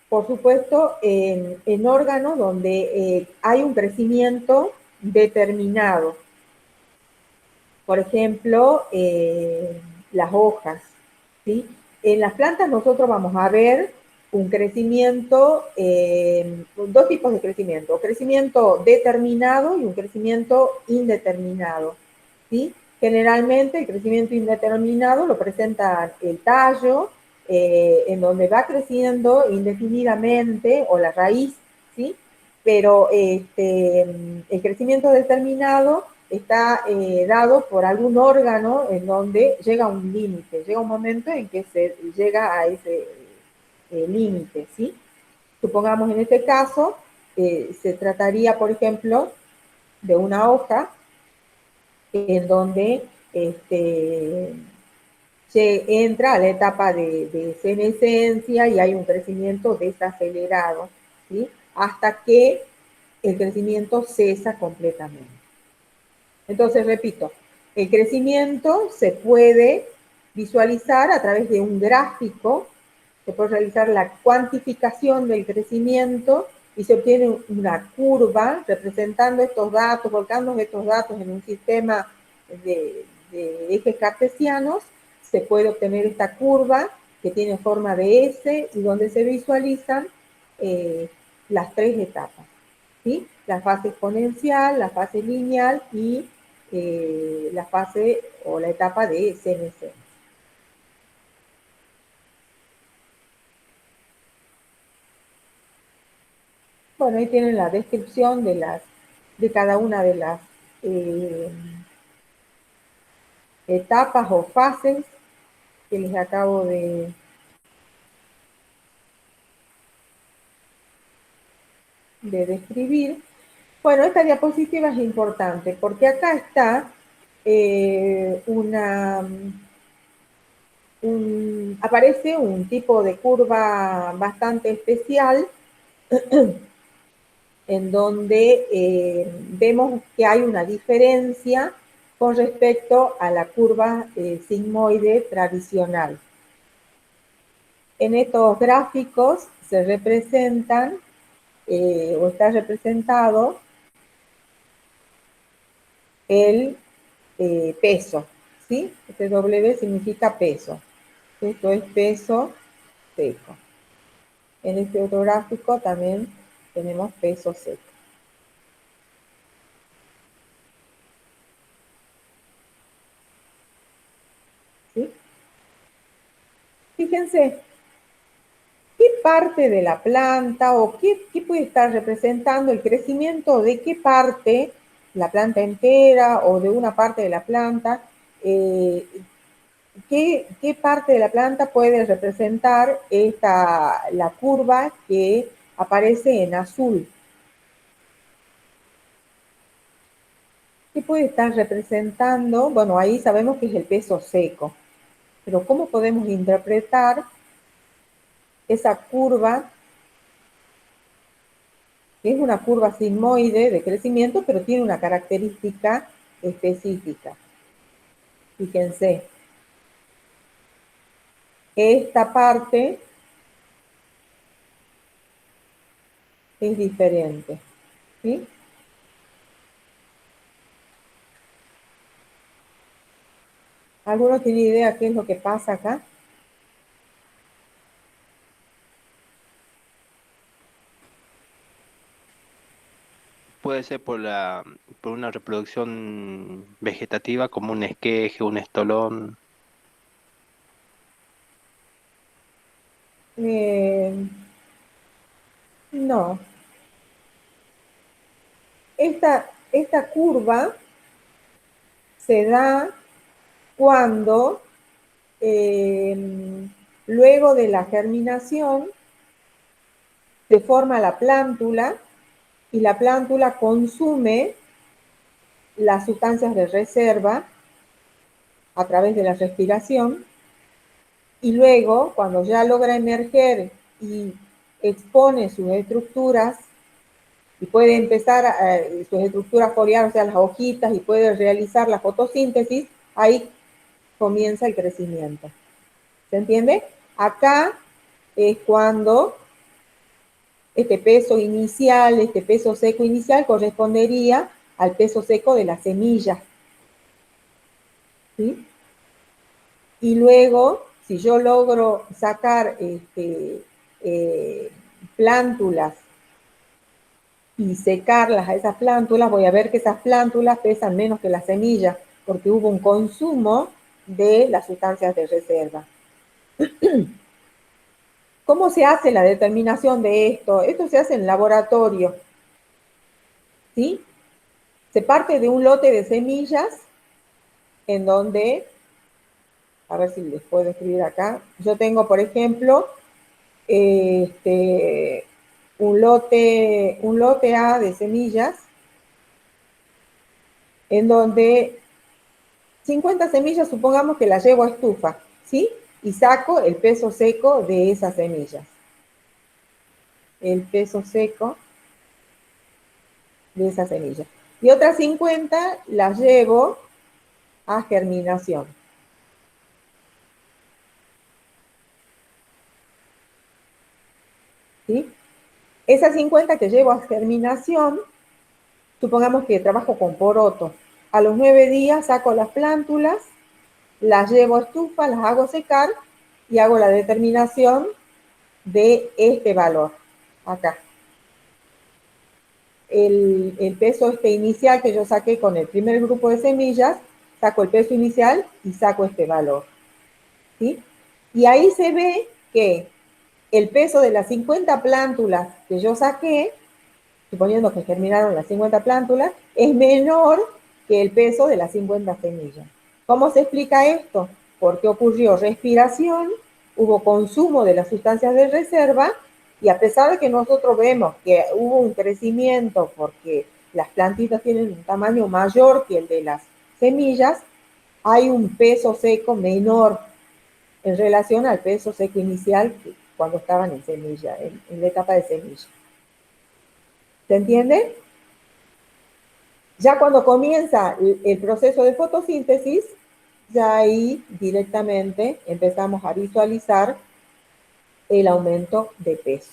Speaker 1: por supuesto, en órganos donde hay un crecimiento determinado. Por ejemplo, las hojas. ¿Sí? En las plantas nosotros vamos a ver un crecimiento, dos tipos de crecimiento, crecimiento determinado y un crecimiento indeterminado. ¿Sí? Generalmente el crecimiento indeterminado lo presenta el tallo, en donde va creciendo indefinidamente, o la raíz, ¿sí? Pero el crecimiento determinado está dado por algún órgano en donde llega un límite, llega un momento en que se llega a ese límite, ¿sí? Supongamos en este caso, se trataría, por ejemplo, de una hoja en donde se entra a la etapa de senescencia y hay un crecimiento desacelerado, ¿sí? Hasta que el crecimiento cesa completamente. Entonces, repito, el crecimiento se puede visualizar a través de un gráfico, se puede realizar la cuantificación del crecimiento y se obtiene una curva representando estos datos, volcando estos datos en un sistema de ejes cartesianos. Se puede obtener esta curva que tiene forma de S y donde se visualizan las tres etapas, ¿sí? La fase exponencial, la fase lineal y la fase o la etapa de senescencia. Bueno, ahí tienen la descripción de cada una de las etapas o fases que les acabo de describir. Bueno, esta diapositiva es importante porque acá está aparece un tipo de curva bastante especial en donde vemos que hay una diferencia con respecto a la curva sigmoide tradicional. En estos gráficos se representan o está representado el peso, ¿sí? Este W significa peso. Esto es peso seco. En este otro gráfico también tenemos peso seco. ¿Sí? Fíjense, ¿qué parte de la planta o qué puede estar representando el crecimiento de qué parte, la planta entera o de una parte de la planta? ¿Qué parte de la planta puede representar la curva que aparece en azul? ¿Qué puede estar representando? Bueno, ahí sabemos que es el peso seco, pero ¿cómo podemos interpretar esa curva? Es una curva sigmoide de crecimiento, pero tiene una característica específica. Fíjense, esta parte es diferente, ¿sí? ¿Alguno tiene idea qué es lo que pasa acá?
Speaker 3: Puede ser por una reproducción vegetativa como un esqueje, un estolón.
Speaker 1: No. Esta curva se da cuando luego de la germinación se forma la plántula y la plántula consume las sustancias de reserva a través de la respiración y luego cuando ya logra emerger y expone sus estructuras y puede empezar sus estructuras foliares, o sea, las hojitas, y puede realizar la fotosíntesis, ahí comienza el crecimiento. ¿Se entiende? Acá es cuando este peso inicial, este peso seco inicial correspondería al peso seco de la semilla. ¿Sí? Y luego, si yo logro sacar plántulas y secarlas a esas plántulas, voy a ver que esas plántulas pesan menos que la semilla, porque hubo un consumo de las sustancias de reserva. ¿Cómo se hace la determinación de esto? Esto se hace en laboratorio, ¿sí? Se parte de un lote de semillas en donde, a ver si les puedo escribir acá, yo tengo, por ejemplo, un lote A de semillas en donde 50 semillas, supongamos que las llevo a estufa, ¿sí? Y saco el peso seco de esas semillas. El peso seco de esas semillas. Y otras 50 las llevo a germinación. ¿Sí? Esas 50 que llevo a germinación, supongamos que trabajo con poroto. A los 9 días saco las plántulas, las llevo a estufa, las hago secar y hago la determinación de este valor, acá. El peso inicial que yo saqué con el primer grupo de semillas, saco el peso inicial y saco este valor. ¿Sí? Y ahí se ve que el peso de las 50 plántulas que yo saqué, suponiendo que germinaron las 50 plántulas, es menor que el peso de las 50 semillas. ¿Cómo se explica esto? Porque ocurrió respiración, hubo consumo de las sustancias de reserva, y a pesar de que nosotros vemos que hubo un crecimiento porque las plantitas tienen un tamaño mayor que el de las semillas, hay un peso seco menor en relación al peso seco inicial cuando estaban en semilla, en la etapa de semilla. ¿Se entiende? Ya cuando comienza el proceso de fotosíntesis, ya ahí directamente empezamos a visualizar el aumento de peso.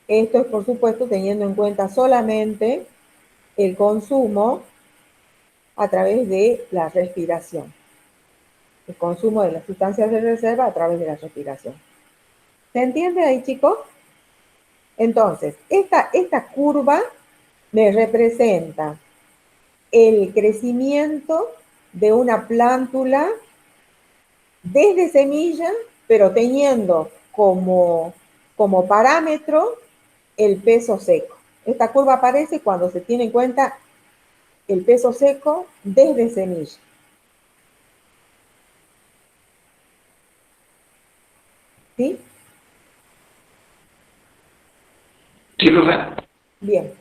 Speaker 1: Esto es, por supuesto, teniendo en cuenta solamente el consumo a través de la respiración. El consumo de las sustancias de reserva a través de la respiración. ¿Se entiende ahí, chicos? Entonces, esta curva me representa el crecimiento de una plántula desde semilla, pero teniendo como parámetro el peso seco. Esta curva aparece cuando se tiene en cuenta el peso seco desde semilla. ¿Sí?
Speaker 4: Sí, profe.
Speaker 1: Bien.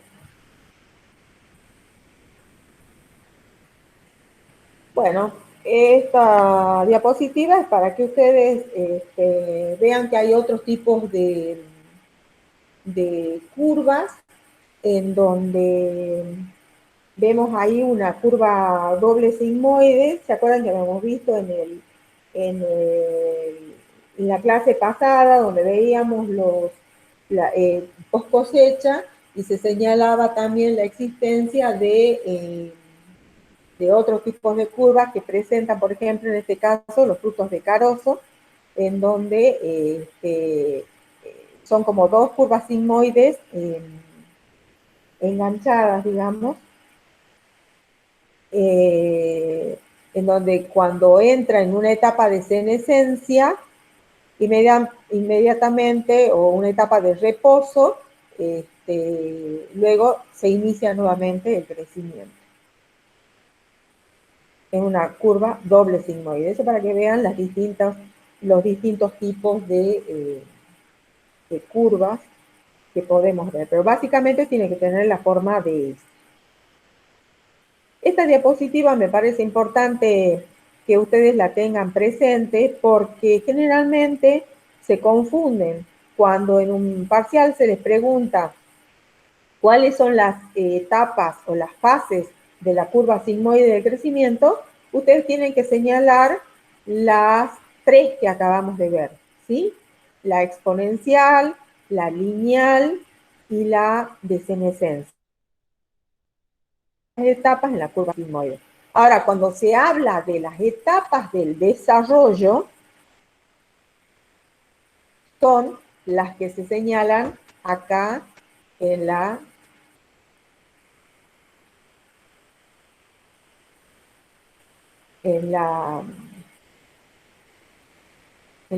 Speaker 1: Bueno, esta diapositiva es para que ustedes vean que hay otros tipos de curvas en donde vemos ahí una curva doble sigmoide. ¿Se acuerdan que lo hemos visto en la clase pasada, donde veíamos post cosecha y se señalaba también la existencia de otros tipos de curvas que presentan, por ejemplo, en este caso, los frutos de carozo, en donde son como dos curvas sigmoides enganchadas, digamos, en donde cuando entra en una etapa de senescencia, inmediatamente, o una etapa de reposo, luego se inicia nuevamente el crecimiento. Es una curva doble sigmoide. Eso para que vean los distintos tipos de curvas que podemos ver. Pero básicamente tiene que tener la forma de esta. Esta diapositiva me parece importante que ustedes la tengan presente porque generalmente se confunden cuando en un parcial se les pregunta cuáles son las etapas o las fases de la curva sigmoide de crecimiento. Ustedes tienen que señalar las tres que acabamos de ver, ¿sí? La exponencial, la lineal y la de senescencia. Etapas en la curva sigmoide. Ahora, cuando se habla de las etapas del desarrollo, son las que se señalan acá en la en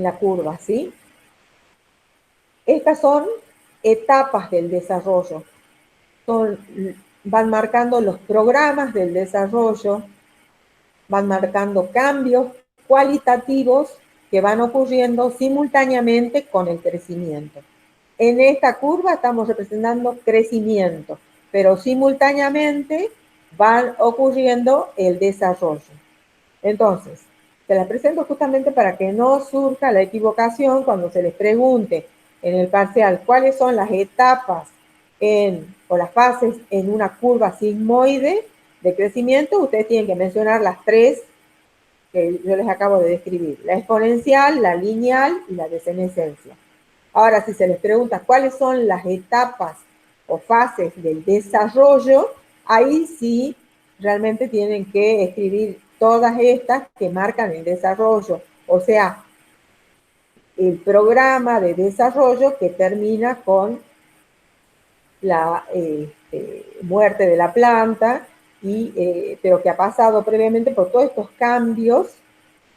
Speaker 1: la curva, ¿sí? Estas son etapas del desarrollo. van marcando los programas del desarrollo, van marcando cambios cualitativos que van ocurriendo simultáneamente con el crecimiento. En esta curva estamos representando crecimiento, pero simultáneamente van ocurriendo el desarrollo. Entonces, se las presento justamente para que no surja la equivocación cuando se les pregunte en el parcial cuáles son las etapas o las fases en una curva sigmoide de crecimiento. Ustedes tienen que mencionar las tres que yo les acabo de describir: la exponencial, la lineal y la desenescencia. Ahora, si se les pregunta cuáles son las etapas o fases del desarrollo, ahí sí realmente tienen que escribir todas estas que marcan el desarrollo, o sea, el programa de desarrollo que termina con la muerte de la planta, pero que ha pasado previamente por todos estos cambios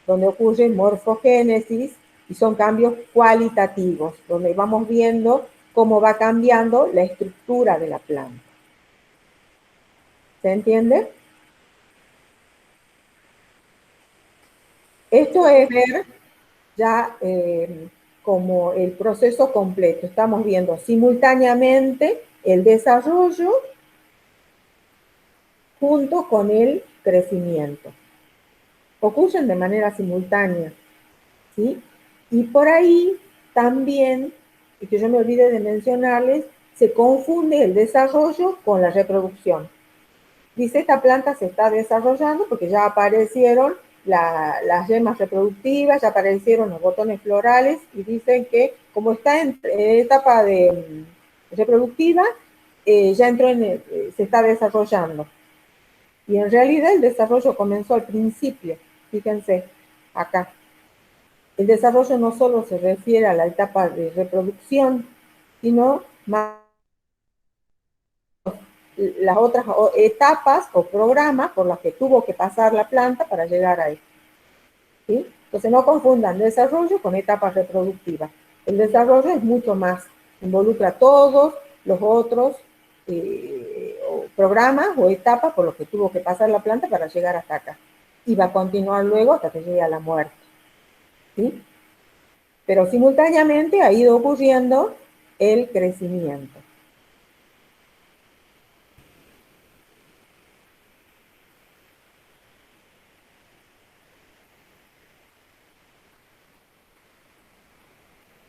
Speaker 1: donde ocurre morfogénesis, y son cambios cualitativos, donde vamos viendo cómo va cambiando la estructura de la planta. ¿Se entiende? Esto es ver ya como el proceso completo. Estamos viendo simultáneamente el desarrollo junto con el crecimiento. Ocurren de manera simultánea, ¿sí? Y por ahí también, y que yo me olvidé de mencionarles, se confunde el desarrollo con la reproducción. Dice, esta planta se está desarrollando porque ya aparecieron las yemas reproductivas, ya aparecieron los botones florales, y dicen que como está en etapa reproductiva, ya entró se está desarrollando. Y en realidad el desarrollo comenzó al principio. Fíjense, acá. El desarrollo no solo se refiere a la etapa de reproducción, sino más las otras etapas o programas por las que tuvo que pasar la planta para llegar ahí. ¿Sí? Entonces no confundan desarrollo con etapas reproductivas. El desarrollo es mucho más, involucra todos los otros programas o etapas por los que tuvo que pasar la planta para llegar hasta acá. Y va a continuar luego hasta que llegue a la muerte. ¿Sí? Pero simultáneamente ha ido ocurriendo el crecimiento.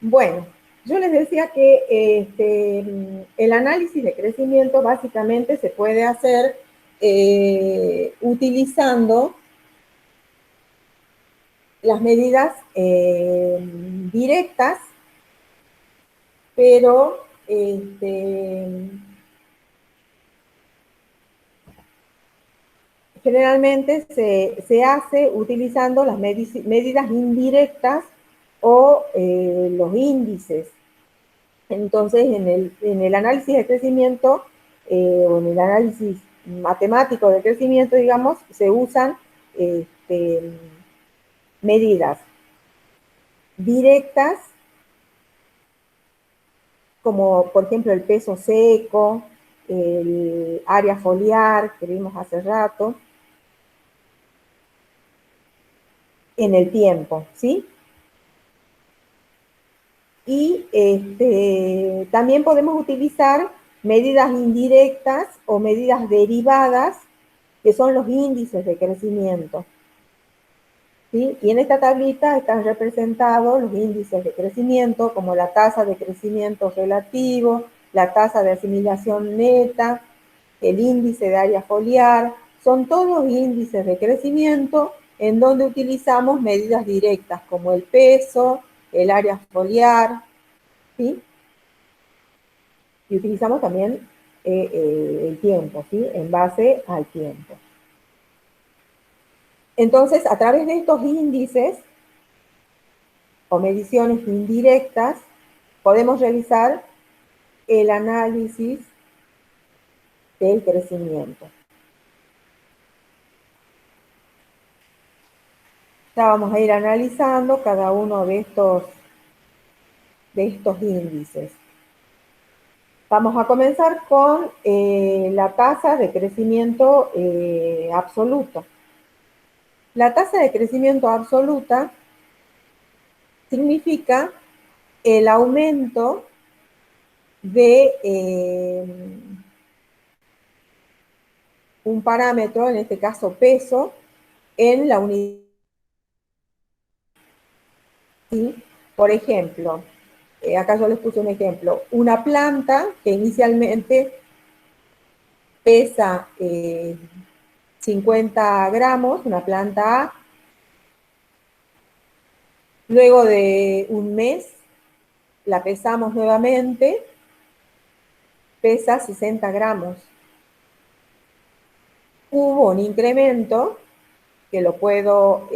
Speaker 1: Bueno, yo les decía que el análisis de crecimiento básicamente se puede hacer utilizando las medidas directas, pero generalmente se hace utilizando las medidas indirectas o los índices. Entonces, en el análisis de crecimiento o en el análisis matemático de crecimiento, digamos, se usan medidas directas, como por ejemplo el peso seco, el área foliar que vimos hace rato, en el tiempo, ¿sí? Y también podemos utilizar medidas indirectas o medidas derivadas, que son los índices de crecimiento. ¿Sí? Y en esta tablita están representados los índices de crecimiento, como la tasa de crecimiento relativo, la tasa de asimilación neta, el índice de área foliar. Son todos índices de crecimiento en donde utilizamos medidas directas, como el peso, el área foliar, ¿sí? Y utilizamos también el tiempo, ¿sí? En base al tiempo. Entonces, a través de estos índices o mediciones indirectas, podemos realizar el análisis del crecimiento. Ya vamos a ir analizando cada uno de estos índices. Vamos a comenzar con la tasa de crecimiento absoluta. La tasa de crecimiento absoluta significa el aumento de un parámetro, en este caso peso, en la unidad. ¿Sí? Por ejemplo, acá yo les puse un ejemplo, una planta que inicialmente pesa 50 gramos, una planta A, luego de un mes la pesamos nuevamente, pesa 60 gramos. Hubo un incremento que lo puedo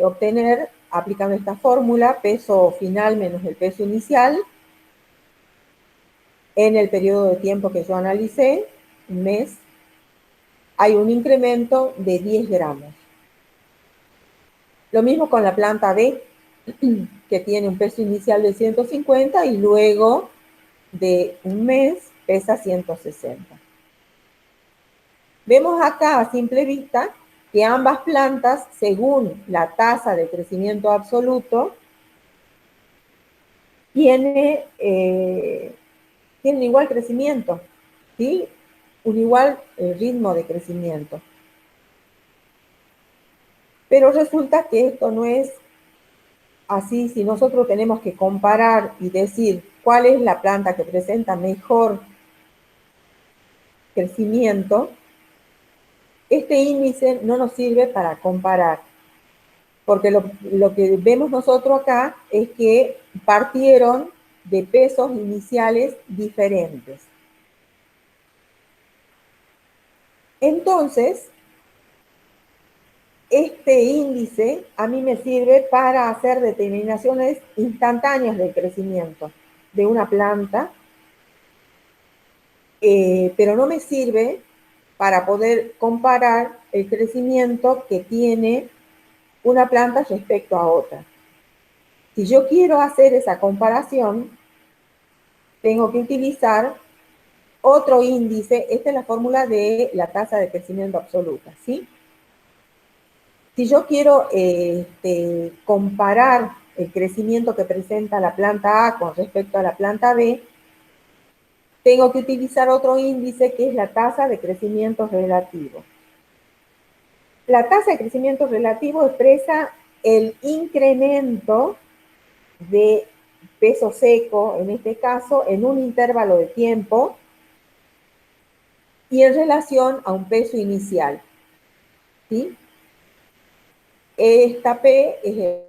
Speaker 1: obtener aplicando esta fórmula, peso final menos el peso inicial, en el periodo de tiempo que yo analicé, un mes, hay un incremento de 10 gramos. Lo mismo con la planta B, que tiene un peso inicial de 150 y luego de un mes pesa 160. Vemos acá a simple vista que ambas plantas, según la tasa de crecimiento absoluto, tienen igual crecimiento, ¿sí? Un igual ritmo de crecimiento. Pero resulta que esto no es así. Si nosotros tenemos que comparar y decir cuál es la planta que presenta mejor crecimiento, este índice no nos sirve para comparar, porque lo que vemos nosotros acá es que partieron de pesos iniciales diferentes. Entonces, este índice a mí me sirve para hacer determinaciones instantáneas del crecimiento de una planta, pero no me sirve para poder comparar el crecimiento que tiene una planta respecto a otra. Si yo quiero hacer esa comparación, tengo que utilizar otro índice. Esta es la fórmula de la tasa de crecimiento absoluta, ¿sí? Si yo quiero comparar el crecimiento que presenta la planta A con respecto a la planta B, tengo que utilizar otro índice que es la tasa de crecimiento relativo. La tasa de crecimiento relativo expresa el incremento de peso seco, en este caso, en un intervalo de tiempo y en relación a un peso inicial, ¿sí? Esta P es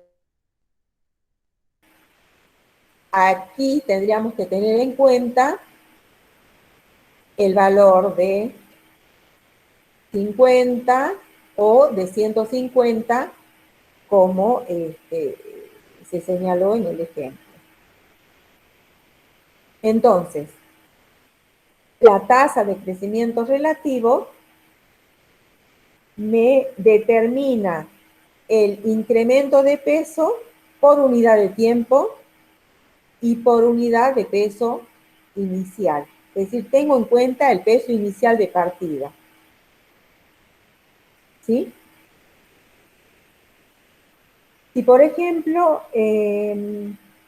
Speaker 1: aquí tendríamos que tener en cuenta el valor de 50 o de 150 como se señaló en el ejemplo. Entonces, la tasa de crecimiento relativo me determina el incremento de peso por unidad de tiempo y por unidad de peso inicial. Es decir, tengo en cuenta el peso inicial de partida. ¿Sí? Si, por ejemplo,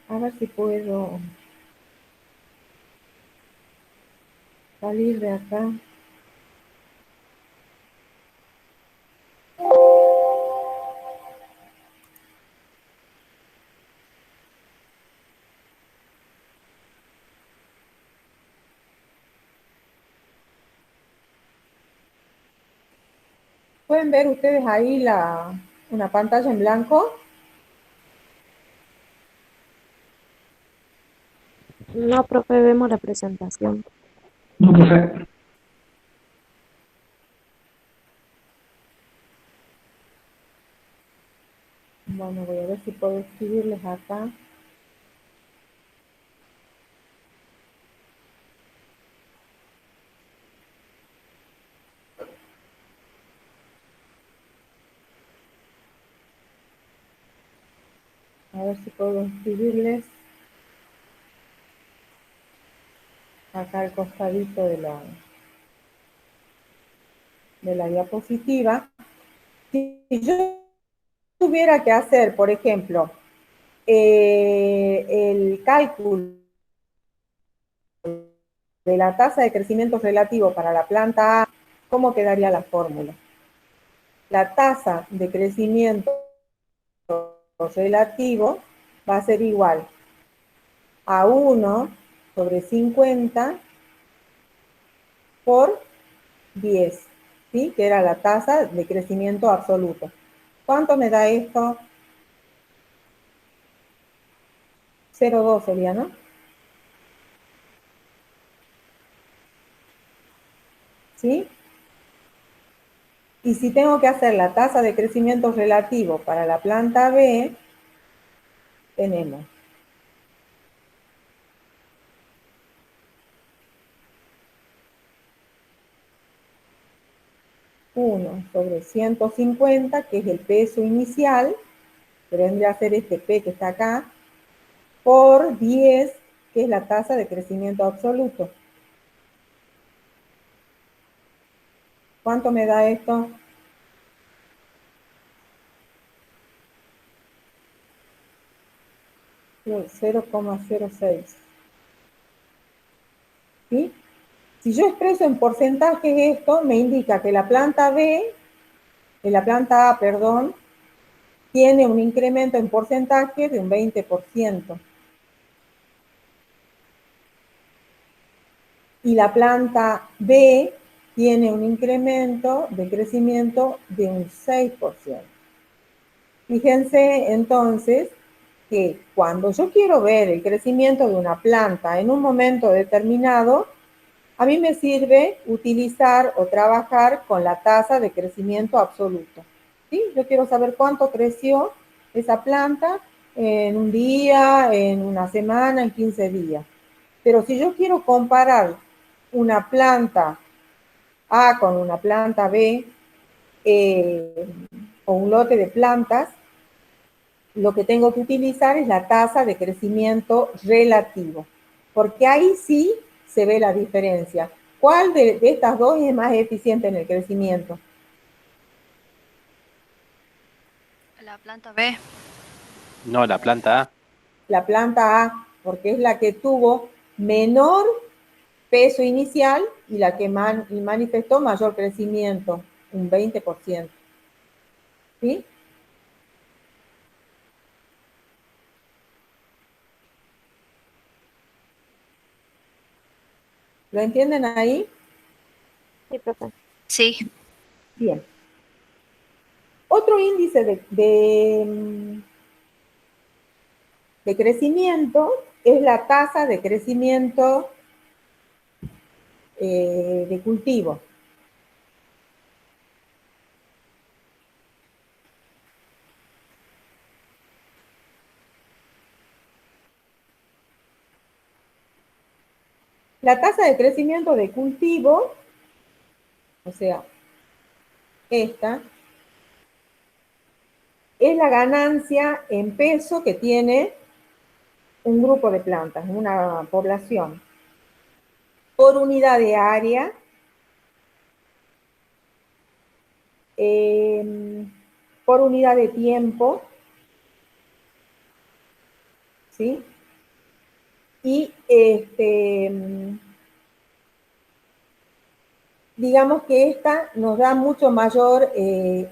Speaker 1: a ver si puedo salir de acá. ¿Pueden ver ustedes ahí una pantalla en blanco?
Speaker 2: No, profe, vemos la presentación.
Speaker 4: No, profe.
Speaker 1: Bueno, voy a ver si puedo escribirles acá. A ver si puedo escribirles. acá al costadito de la diapositiva. Si yo tuviera que hacer, por ejemplo, el cálculo de la tasa de crecimiento relativo para la planta A, ¿cómo quedaría la fórmula? La tasa de crecimiento relativo va a ser igual a 1 sobre 50 por 10, ¿sí? Que era la tasa de crecimiento absoluto. ¿Cuánto me da esto? 0,2 sería, ¿no? ¿Sí? Y si tengo que hacer la tasa de crecimiento relativo para la planta B, tenemos 1 sobre 150, que es el peso inicial, que vendría a ser este P que está acá, por 10, que es la tasa de crecimiento absoluto. ¿Cuánto me da esto? No, 0,06. ¿Sí? Si yo expreso en porcentajes esto, me indica que la planta A, perdón, tiene un incremento en porcentaje de un 20%. Y la planta B tiene un incremento de crecimiento de un 6%. Fíjense entonces que cuando yo quiero ver el crecimiento de una planta en un momento determinado, a mí me sirve utilizar o trabajar con la tasa de crecimiento absoluto. ¿Sí? Yo quiero saber cuánto creció esa planta en un día, en una semana, en 15 días. Pero si yo quiero comparar una planta A con una planta B o un lote de plantas, lo que tengo que utilizar es la tasa de crecimiento relativo, porque ahí sí se ve la diferencia. ¿Cuál de estas dos es más eficiente en el crecimiento?
Speaker 5: La planta B.
Speaker 3: No, la planta A.
Speaker 1: La planta A, porque es la que tuvo menor peso inicial y la que manifestó mayor crecimiento, un 20%. ¿Sí? ¿Lo entienden ahí?
Speaker 2: Sí, profe.
Speaker 5: Sí.
Speaker 1: Bien. Otro índice de crecimiento es la tasa de crecimiento de cultivo. La tasa de crecimiento de cultivo, o sea, esta, es la ganancia en peso que tiene un grupo de plantas, una población, por unidad de área, por unidad de tiempo, ¿sí? Y digamos que esta nos da mucho mayor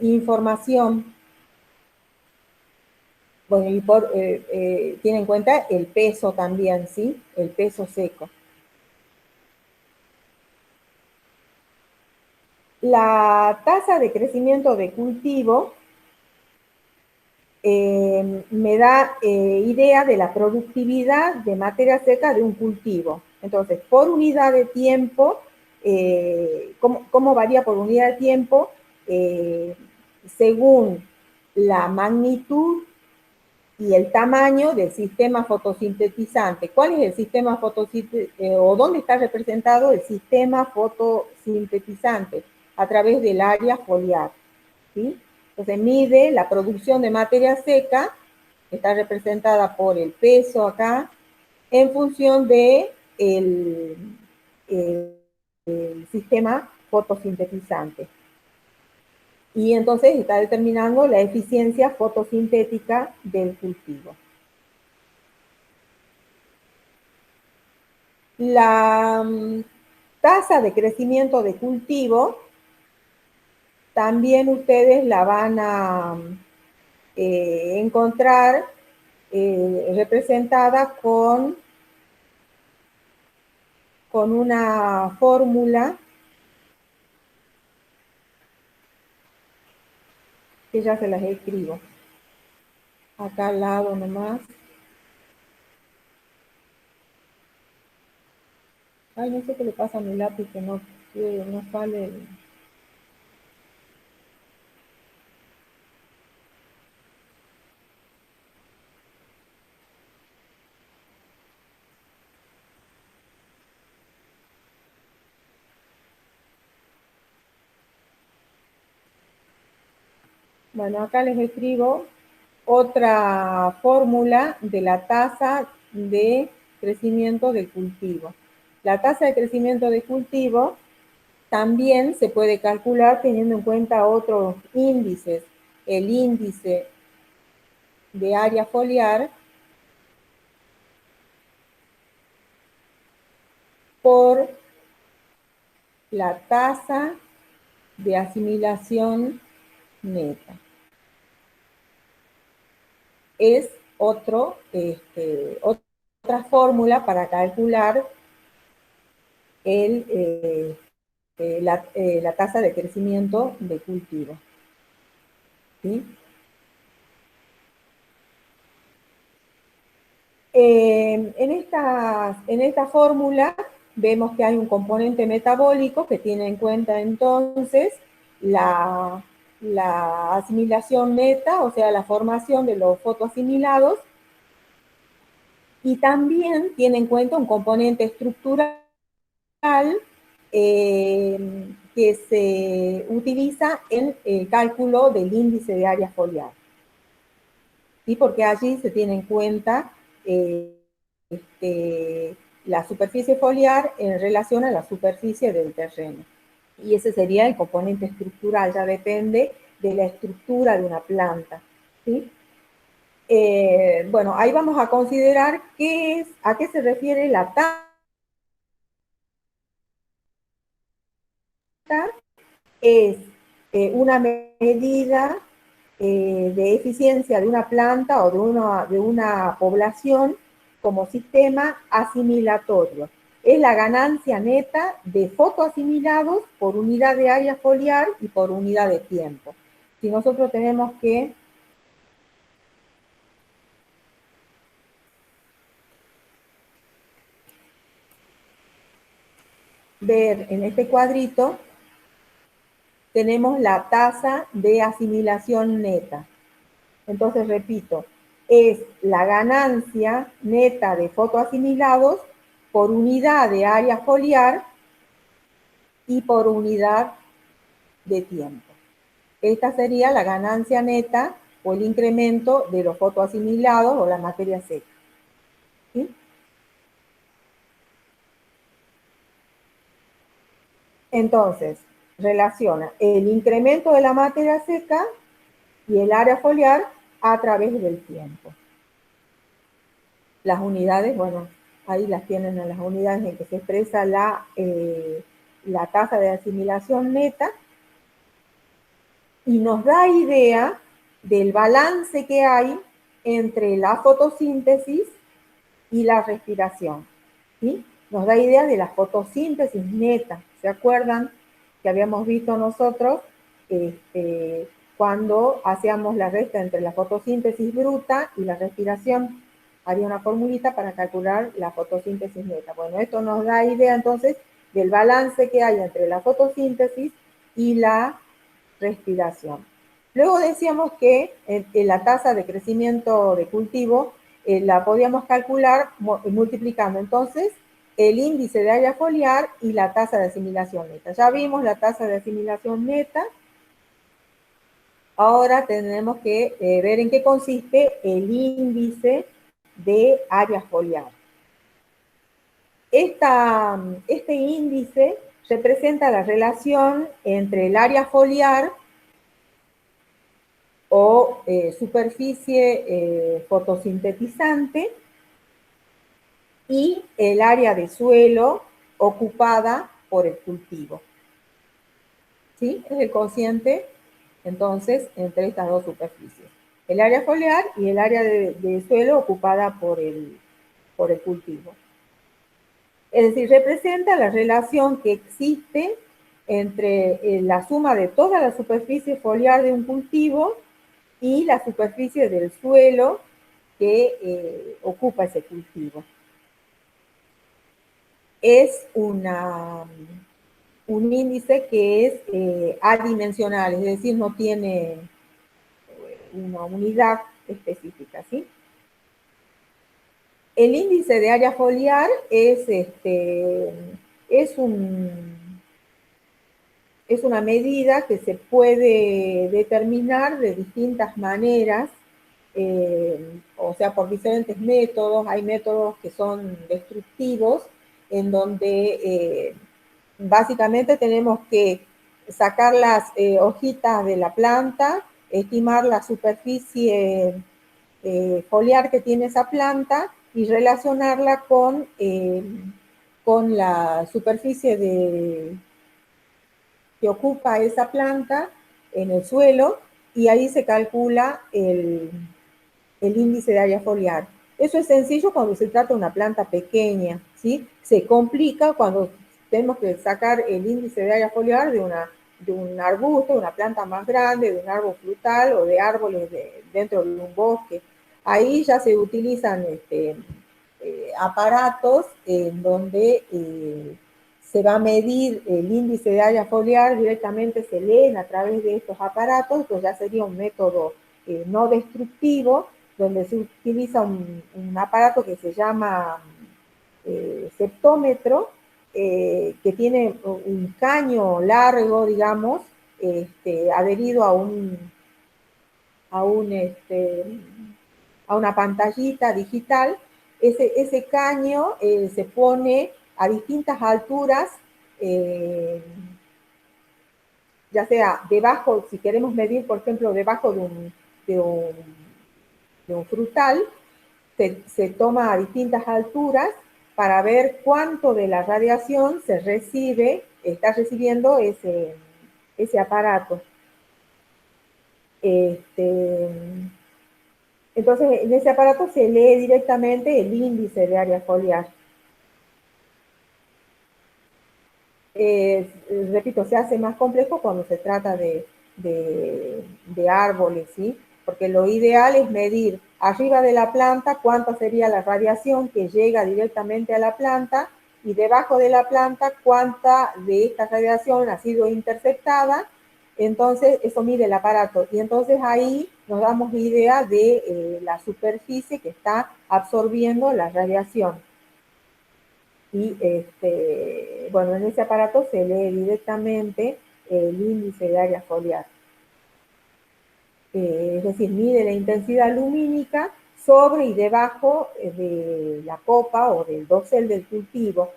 Speaker 1: información. Bueno, y tiene en cuenta el peso también, ¿sí? El peso seco. La tasa de crecimiento de cultivo me da idea de la productividad de materia seca de un cultivo. Entonces, por unidad de tiempo, ¿cómo varía por unidad de tiempo? Según la magnitud y el tamaño del sistema fotosintetizante. ¿Cuál es el sistema fotosintetizante o dónde está representado el sistema fotosintetizante? A través del área foliar, ¿sí? Entonces mide la producción de materia seca, que está representada por el peso acá, en función de el sistema fotosintetizante. Y entonces está determinando la eficiencia fotosintética del cultivo. La tasa de crecimiento de cultivo también ustedes la van a encontrar representada con una fórmula que ya se las escribo. Acá al lado nomás. Ay, no sé qué le pasa a mi lápiz que no sale el... Bueno, acá les escribo otra fórmula de la tasa de crecimiento del cultivo. La tasa de crecimiento de cultivo también se puede calcular teniendo en cuenta otros índices. El índice de área foliar por la tasa de asimilación neta. Es otra fórmula para calcular la tasa de crecimiento de cultivo. ¿Sí? En esta fórmula vemos que hay un componente metabólico que tiene en cuenta entonces la asimilación neta, o sea, la formación de los fotoasimilados, y también tiene en cuenta un componente estructural que se utiliza en el cálculo del índice de área foliar. ¿Sí? Porque allí se tiene en cuenta la superficie foliar en relación a la superficie del terreno. Y ese sería el componente estructural, ya depende de la estructura de una planta. ¿Sí? Bueno, ahí vamos a considerar a qué se refiere la tasa. Es una medida de eficiencia de una planta o de una población como sistema asimilatorio. Es la ganancia neta de fotoasimilados por unidad de área foliar y por unidad de tiempo. Si nosotros tenemos que ver en este cuadrito, tenemos la tasa de asimilación neta. Entonces, repito, es la ganancia neta de fotoasimilados por unidad de área foliar y por unidad de tiempo. Esta sería la ganancia neta o el incremento de los fotoasimilados o la materia seca. ¿Sí? Entonces, relaciona el incremento de la materia seca y el área foliar a través del tiempo. Las unidades, bueno, ahí las tienen en las unidades en que se expresa la tasa de asimilación neta y nos da idea del balance que hay entre la fotosíntesis y la respiración. ¿Sí? Nos da idea de la fotosíntesis neta. ¿Se acuerdan que habíamos visto nosotros cuando hacíamos la resta entre la fotosíntesis bruta y la respiración? Había una formulita para calcular la fotosíntesis neta. Bueno, esto nos da idea entonces del balance que hay entre la fotosíntesis y la respiración. Luego decíamos que la tasa de crecimiento de cultivo la podíamos calcular multiplicando entonces el índice de área foliar y la tasa de asimilación neta. Ya vimos la tasa de asimilación neta. Ahora tenemos que ver en qué consiste el índice de área foliar. Este índice representa la relación entre el área foliar o superficie fotosintetizante y el área de suelo ocupada por el cultivo. ¿Sí? Es el cociente, entonces, entre estas dos superficies. El área foliar y el área de suelo ocupada por el cultivo. Es decir, representa la relación que existe entre la suma de toda la superficie foliar de un cultivo y la superficie del suelo que ocupa ese cultivo. Es un índice que es adimensional, es decir, no tiene una unidad específica, ¿sí? El índice de área foliar es una medida que se puede determinar de distintas maneras, o sea, por diferentes métodos. Hay métodos que son destructivos, en donde básicamente tenemos que sacar las hojitas de la planta, estimar la superficie foliar que tiene esa planta y relacionarla con la superficie que ocupa esa planta en el suelo, y ahí se calcula el índice de área foliar. Eso es sencillo cuando se trata de una planta pequeña, ¿sí? Se complica cuando tenemos que sacar el índice de área foliar de un arbusto, de una planta más grande, de un árbol frutal o de árboles dentro de un bosque. Ahí ya se utilizan aparatos en donde se va a medir el índice de área foliar, directamente se leen a través de estos aparatos, pues ya sería un método no destructivo, donde se utiliza un aparato que se llama septómetro, que tiene un caño largo, digamos, adherido a una pantallita digital. Ese caño se pone a distintas alturas, ya sea debajo, si queremos medir, por ejemplo, debajo de un frutal, se toma a distintas alturas para ver cuánto de la radiación está recibiendo ese aparato. Entonces, en ese aparato se lee directamente el índice de área foliar. Repito, se hace más complejo cuando se trata de árboles, ¿sí? Porque lo ideal es medir arriba de la planta cuánta sería la radiación que llega directamente a la planta, y debajo de la planta cuánta de esta radiación ha sido interceptada. Entonces, eso mide el aparato, y entonces ahí nos damos idea de la superficie que está absorbiendo la radiación. Y bueno, en ese aparato se lee directamente el índice de área foliar. Es decir, mide la intensidad lumínica sobre y debajo de la copa o del dosel del cultivo.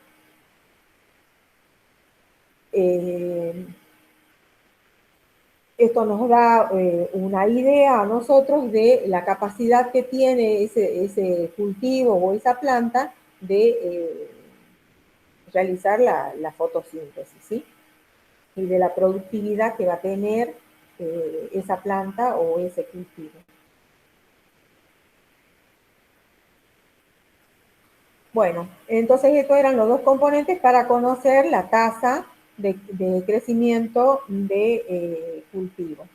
Speaker 1: Esto nos da una idea a nosotros de la capacidad que tiene ese cultivo o esa planta de realizar la fotosíntesis, ¿sí? Y de la productividad que va a tener esa planta o ese cultivo. Bueno, entonces estos eran los dos componentes para conocer la tasa de crecimiento de cultivo.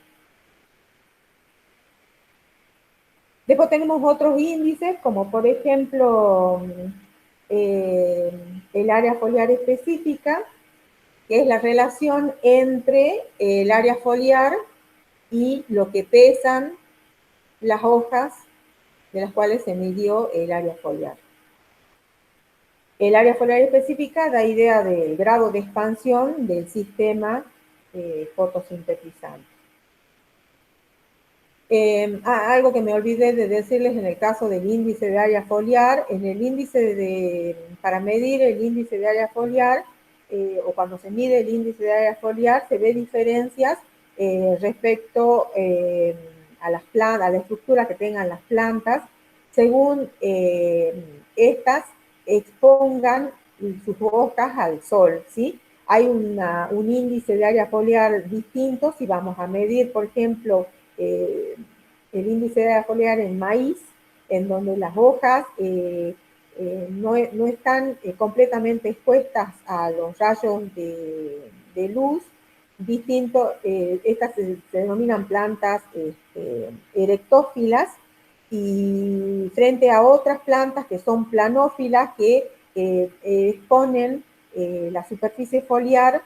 Speaker 1: Después tenemos otros índices, como por ejemplo el área foliar específica, que es la relación entre el área foliar y lo que pesan las hojas de las cuales se midió el área foliar. El área foliar específica da idea del grado de expansión del sistema fotosintetizante. Algo que me olvidé de decirles en el caso del índice de área foliar, en el para medir el índice de área foliar, o cuando se mide el índice de área foliar, se ve diferencias respecto a las plantas, a la estructura que tengan las plantas, según estas expongan sus hojas al sol, ¿sí? Hay un índice de área foliar distinto si vamos a medir, por ejemplo, el índice de área foliar en maíz, en donde las hojas no están completamente expuestas a los rayos de luz, distinto, estas se denominan plantas erectófilas, y frente a otras plantas que son planófilas que exponen la superficie foliar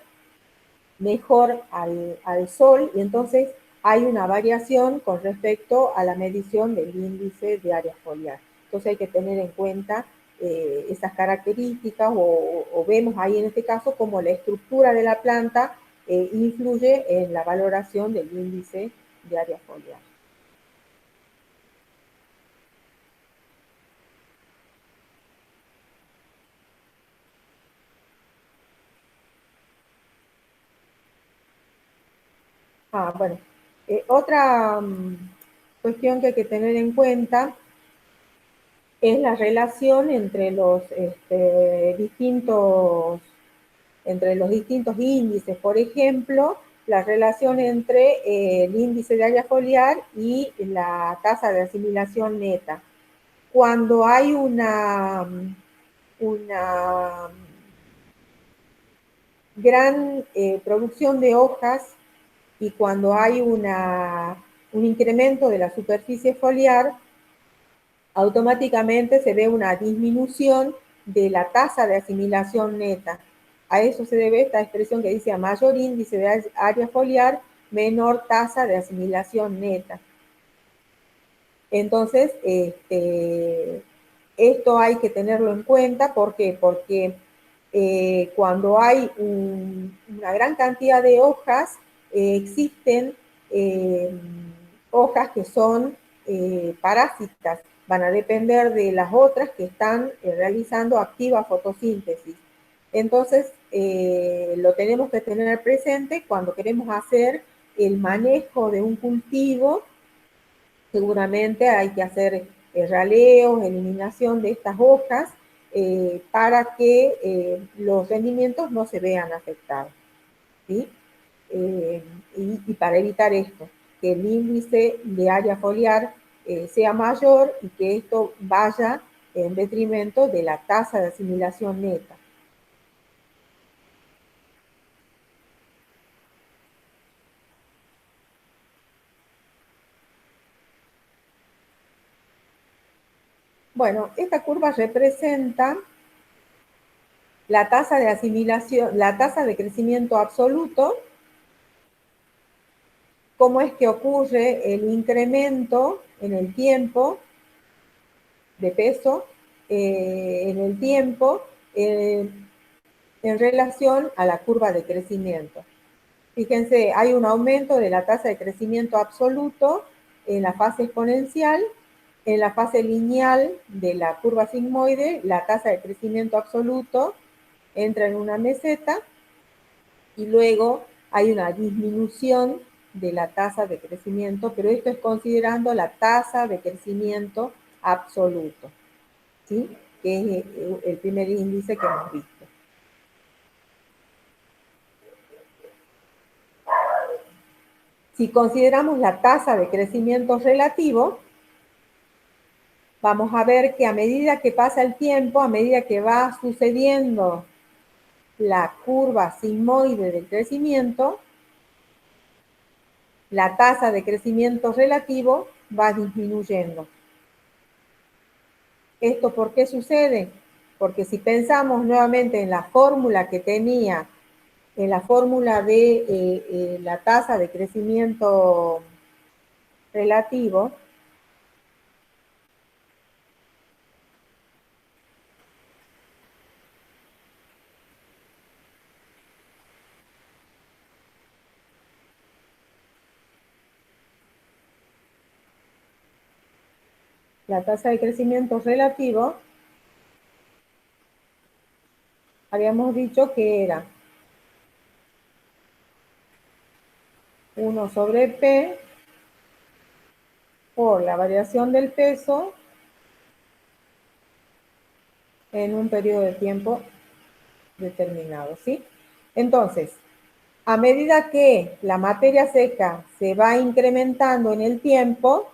Speaker 1: mejor al sol, y entonces hay una variación con respecto a la medición del índice de área foliar. Entonces hay que tener en cuenta esas características, o vemos ahí en este caso cómo la estructura de la planta influye en la valoración del índice de área foliar. Bueno, otra cuestión que hay que tener en cuenta es la relación entre los distintos índices. Por ejemplo, la relación entre el índice de área foliar y la tasa de asimilación neta. Cuando hay una gran producción de hojas, y cuando hay un incremento de la superficie foliar, automáticamente se ve una disminución de la tasa de asimilación neta. A eso se debe esta expresión que dice: a mayor índice de área foliar, menor tasa de asimilación neta. Entonces, esto hay que tenerlo en cuenta. ¿Por qué? Porque cuando hay una gran cantidad de hojas, existen hojas que son parásitas, van a depender de las otras que están realizando activa fotosíntesis. Entonces, lo tenemos que tener presente cuando queremos hacer el manejo de un cultivo. Seguramente hay que hacer raleos, eliminación de estas hojas, para que los rendimientos no se vean afectados, ¿sí? Y para evitar esto, que el índice de área foliar sea mayor, y que esto vaya en detrimento de la tasa de asimilación neta. Bueno, esta curva representa la tasa de asimilación, la tasa de crecimiento absoluto, cómo es que ocurre el incremento en el tiempo de peso, en el tiempo, en relación a la curva de crecimiento. Fíjense, hay un aumento de la tasa de crecimiento absoluto en la fase exponencial. En la fase lineal de la curva sigmoide, la tasa de crecimiento absoluto entra en una meseta, y luego hay una disminución de la tasa de crecimiento, pero esto es considerando la tasa de crecimiento absoluto, ¿sí? Que es el primer índice que hemos visto. Si consideramos la tasa de crecimiento relativo, vamos a ver que a medida que pasa el tiempo, a medida que va sucediendo la curva sigmoide del crecimiento, la tasa de crecimiento relativo va disminuyendo. ¿Esto por qué sucede? Porque si pensamos nuevamente en la fórmula que tenía, en la fórmula de la tasa de crecimiento relativo, la tasa de crecimiento relativo, habíamos dicho que era 1 sobre P por la variación del peso en un periodo de tiempo determinado, ¿sí? Entonces, a medida que la materia seca se va incrementando en el tiempo,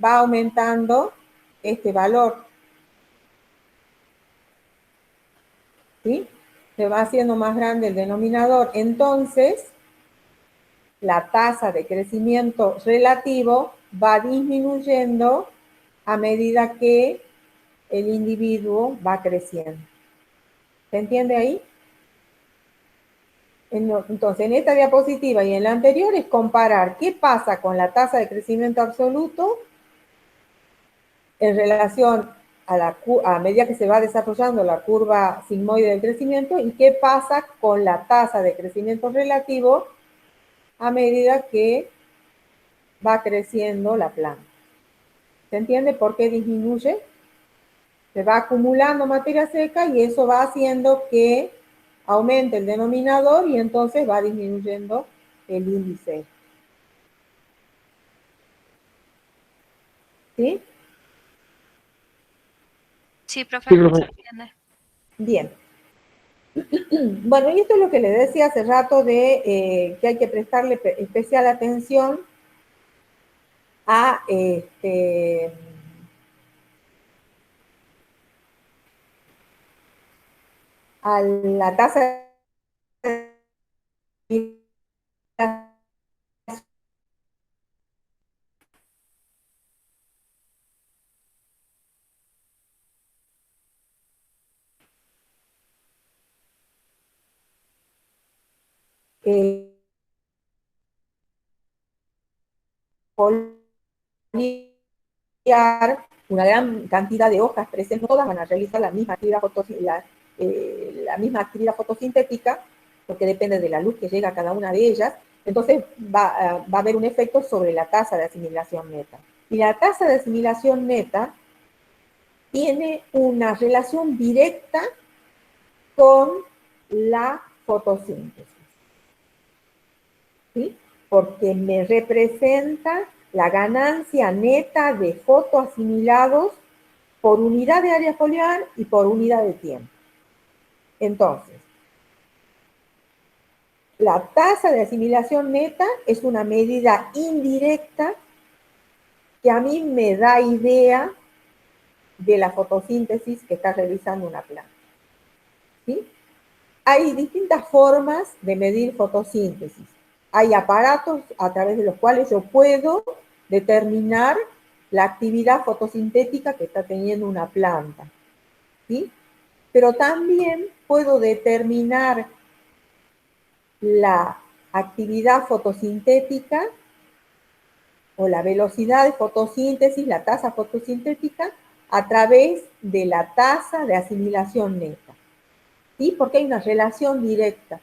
Speaker 1: va aumentando este valor, ¿sí? Se va haciendo más grande el denominador. Entonces, la tasa de crecimiento relativo va disminuyendo a medida que el individuo va creciendo. ¿Se entiende ahí? Entonces, en esta diapositiva y en la anterior es comparar qué pasa con la tasa de crecimiento absoluto en relación a medida que se va desarrollando la curva sigmoide del crecimiento y qué pasa con la tasa de crecimiento relativo a medida que va creciendo la planta. ¿Se entiende por qué disminuye? Se va acumulando materia seca y eso va haciendo que aumente el denominador y entonces va disminuyendo el índice. ¿Sí?
Speaker 5: Sí, profe,
Speaker 4: Sí,
Speaker 5: se
Speaker 4: profe.
Speaker 5: entiende.
Speaker 1: Bien. Bueno, y esto es lo que les decía hace rato de que hay que prestarle especial atención a a la tasa de una gran cantidad de hojas presentes, no todas van a realizar la misma actividad la misma actividad fotosintética, porque depende de la luz que llega a cada una de ellas. Entonces va a haber un efecto sobre la tasa de asimilación neta. Y la tasa de asimilación neta tiene una relación directa con la fotosíntesis, ¿sí? Porque me representa la ganancia neta de fotoasimilados por unidad de área foliar y por unidad de tiempo. Entonces, la tasa de asimilación neta es una medida indirecta que a mí me da idea de la fotosíntesis que está realizando una planta, ¿sí? Hay distintas formas de medir fotosíntesis. Hay aparatos a través de los cuales yo puedo determinar la actividad fotosintética que está teniendo una planta, ¿sí? Pero también puedo determinar la actividad fotosintética o la velocidad de fotosíntesis, la tasa fotosintética, a través de la tasa de asimilación neta, ¿sí? Porque hay una relación directa.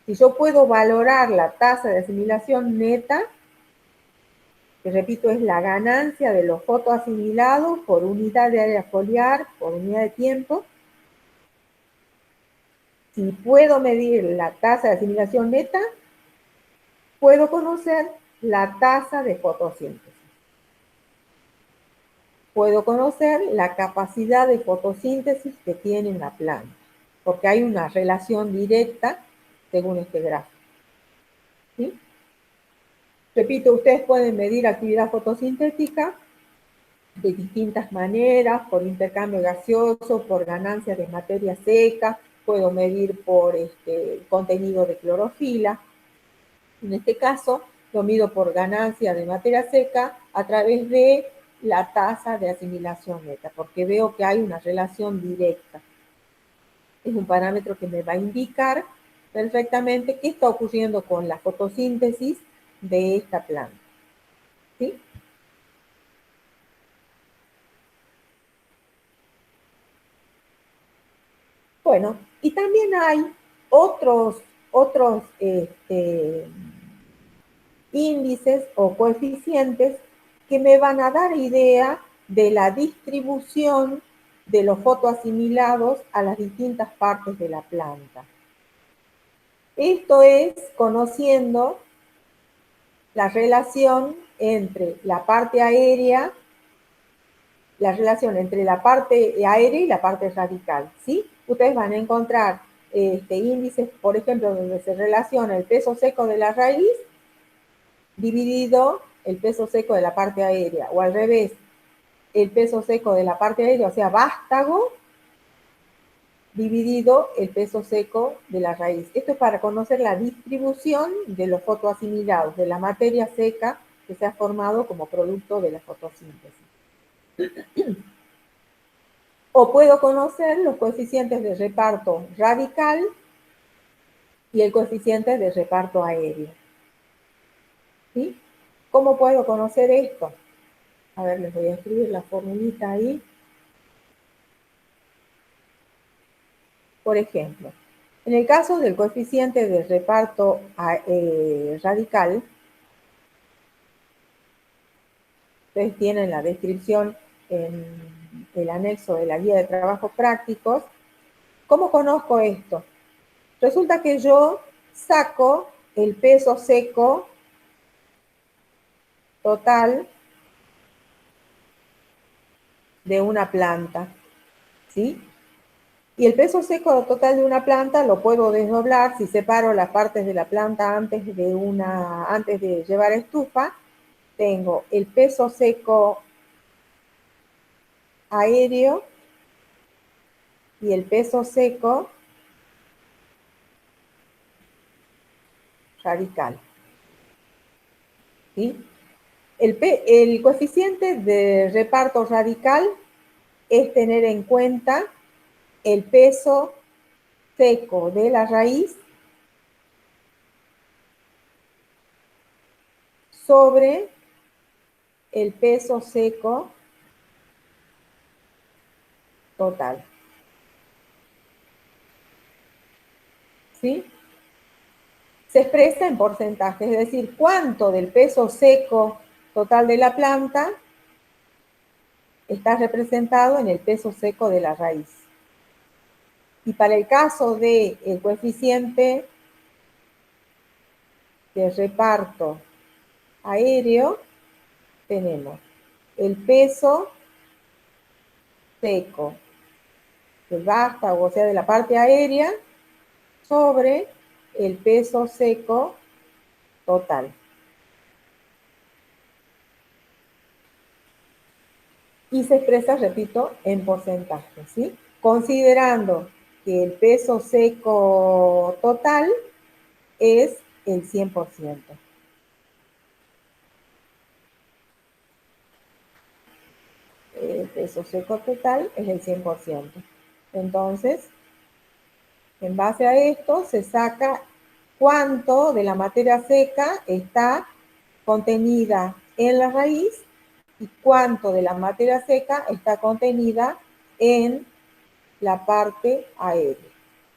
Speaker 1: Si yo puedo valorar la tasa de asimilación neta, que repito es la ganancia de los fotoasimilados por unidad de área foliar, por unidad de tiempo, si puedo medir la tasa de asimilación neta, puedo conocer la tasa de fotosíntesis. Puedo conocer la capacidad de fotosíntesis que tiene una planta, porque hay una relación directa según este gráfico, ¿sí? Repito, ustedes pueden medir actividad fotosintética de distintas maneras, por intercambio gaseoso, por ganancias de materia seca, puedo medir por contenido de clorofila. En este caso, lo mido por ganancia de materia seca a través de la tasa de asimilación neta, porque veo que hay una relación directa. Es un parámetro que me va a indicar perfectamente qué está ocurriendo con la fotosíntesis de esta planta, ¿sí? Bueno, y también hay otros índices o coeficientes que me van a dar idea de la distribución de los fotoasimilados a las distintas partes de la planta. Esto es conociendo la relación entre la parte aérea, y la parte radical, ¿sí? Ustedes van a encontrar índices, por ejemplo, donde se relaciona el peso seco de la raíz dividido el peso seco de la parte aérea, o al revés, el peso seco de la parte aérea, o sea, vástago, dividido el peso seco de la raíz. Esto es para conocer la distribución de los fotoasimilados, de la materia seca que se ha formado como producto de la fotosíntesis. O puedo conocer los coeficientes de reparto radical y el coeficiente de reparto aéreo. ¿Sí? ¿Cómo puedo conocer esto? A ver, les voy a escribir la formulita ahí. Por ejemplo, en el caso del coeficiente de reparto radical, ustedes tienen la descripción en el anexo de la guía de trabajos prácticos. ¿Cómo conozco esto? Resulta que yo saco el peso seco total de una planta, ¿sí? Y el peso seco total de una planta lo puedo desdoblar si separo las partes de la planta antes de llevar estufa. Tengo el peso seco aéreo y el peso seco radical, ¿sí? El coeficiente de reparto radical es tener en cuenta el peso seco de la raíz sobre el peso seco total. ¿Sí? Se expresa en porcentaje, es decir, cuánto del peso seco total de la planta está representado en el peso seco de la raíz. Y para el caso del coeficiente de reparto aéreo, tenemos el peso seco del vástago, o sea, de la parte aérea, sobre el peso seco total. Y se expresa, repito, en porcentaje, ¿sí? Considerando que el peso seco total es el 100%. El peso seco total es el 100%. Entonces, en base a esto se saca cuánto de la materia seca está contenida en la raíz y cuánto de la materia seca está contenida en la parte aérea.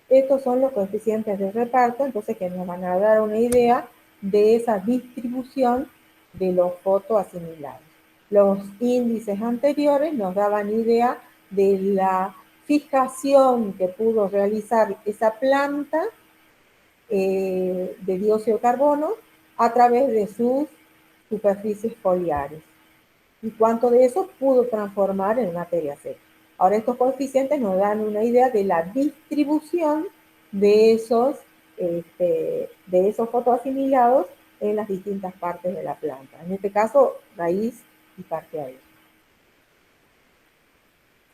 Speaker 1: Estos son los coeficientes de reparto, entonces que nos van a dar una idea de esa distribución de los fotoasimilados. Los índices anteriores nos daban idea de la fijación que pudo realizar esa planta de dióxido de carbono a través de sus superficies foliares y cuánto de eso pudo transformar en materia seca. Ahora estos coeficientes nos dan una idea de la distribución de esos fotoasimilados en las distintas partes de la planta. En este caso, raíz y parte aérea.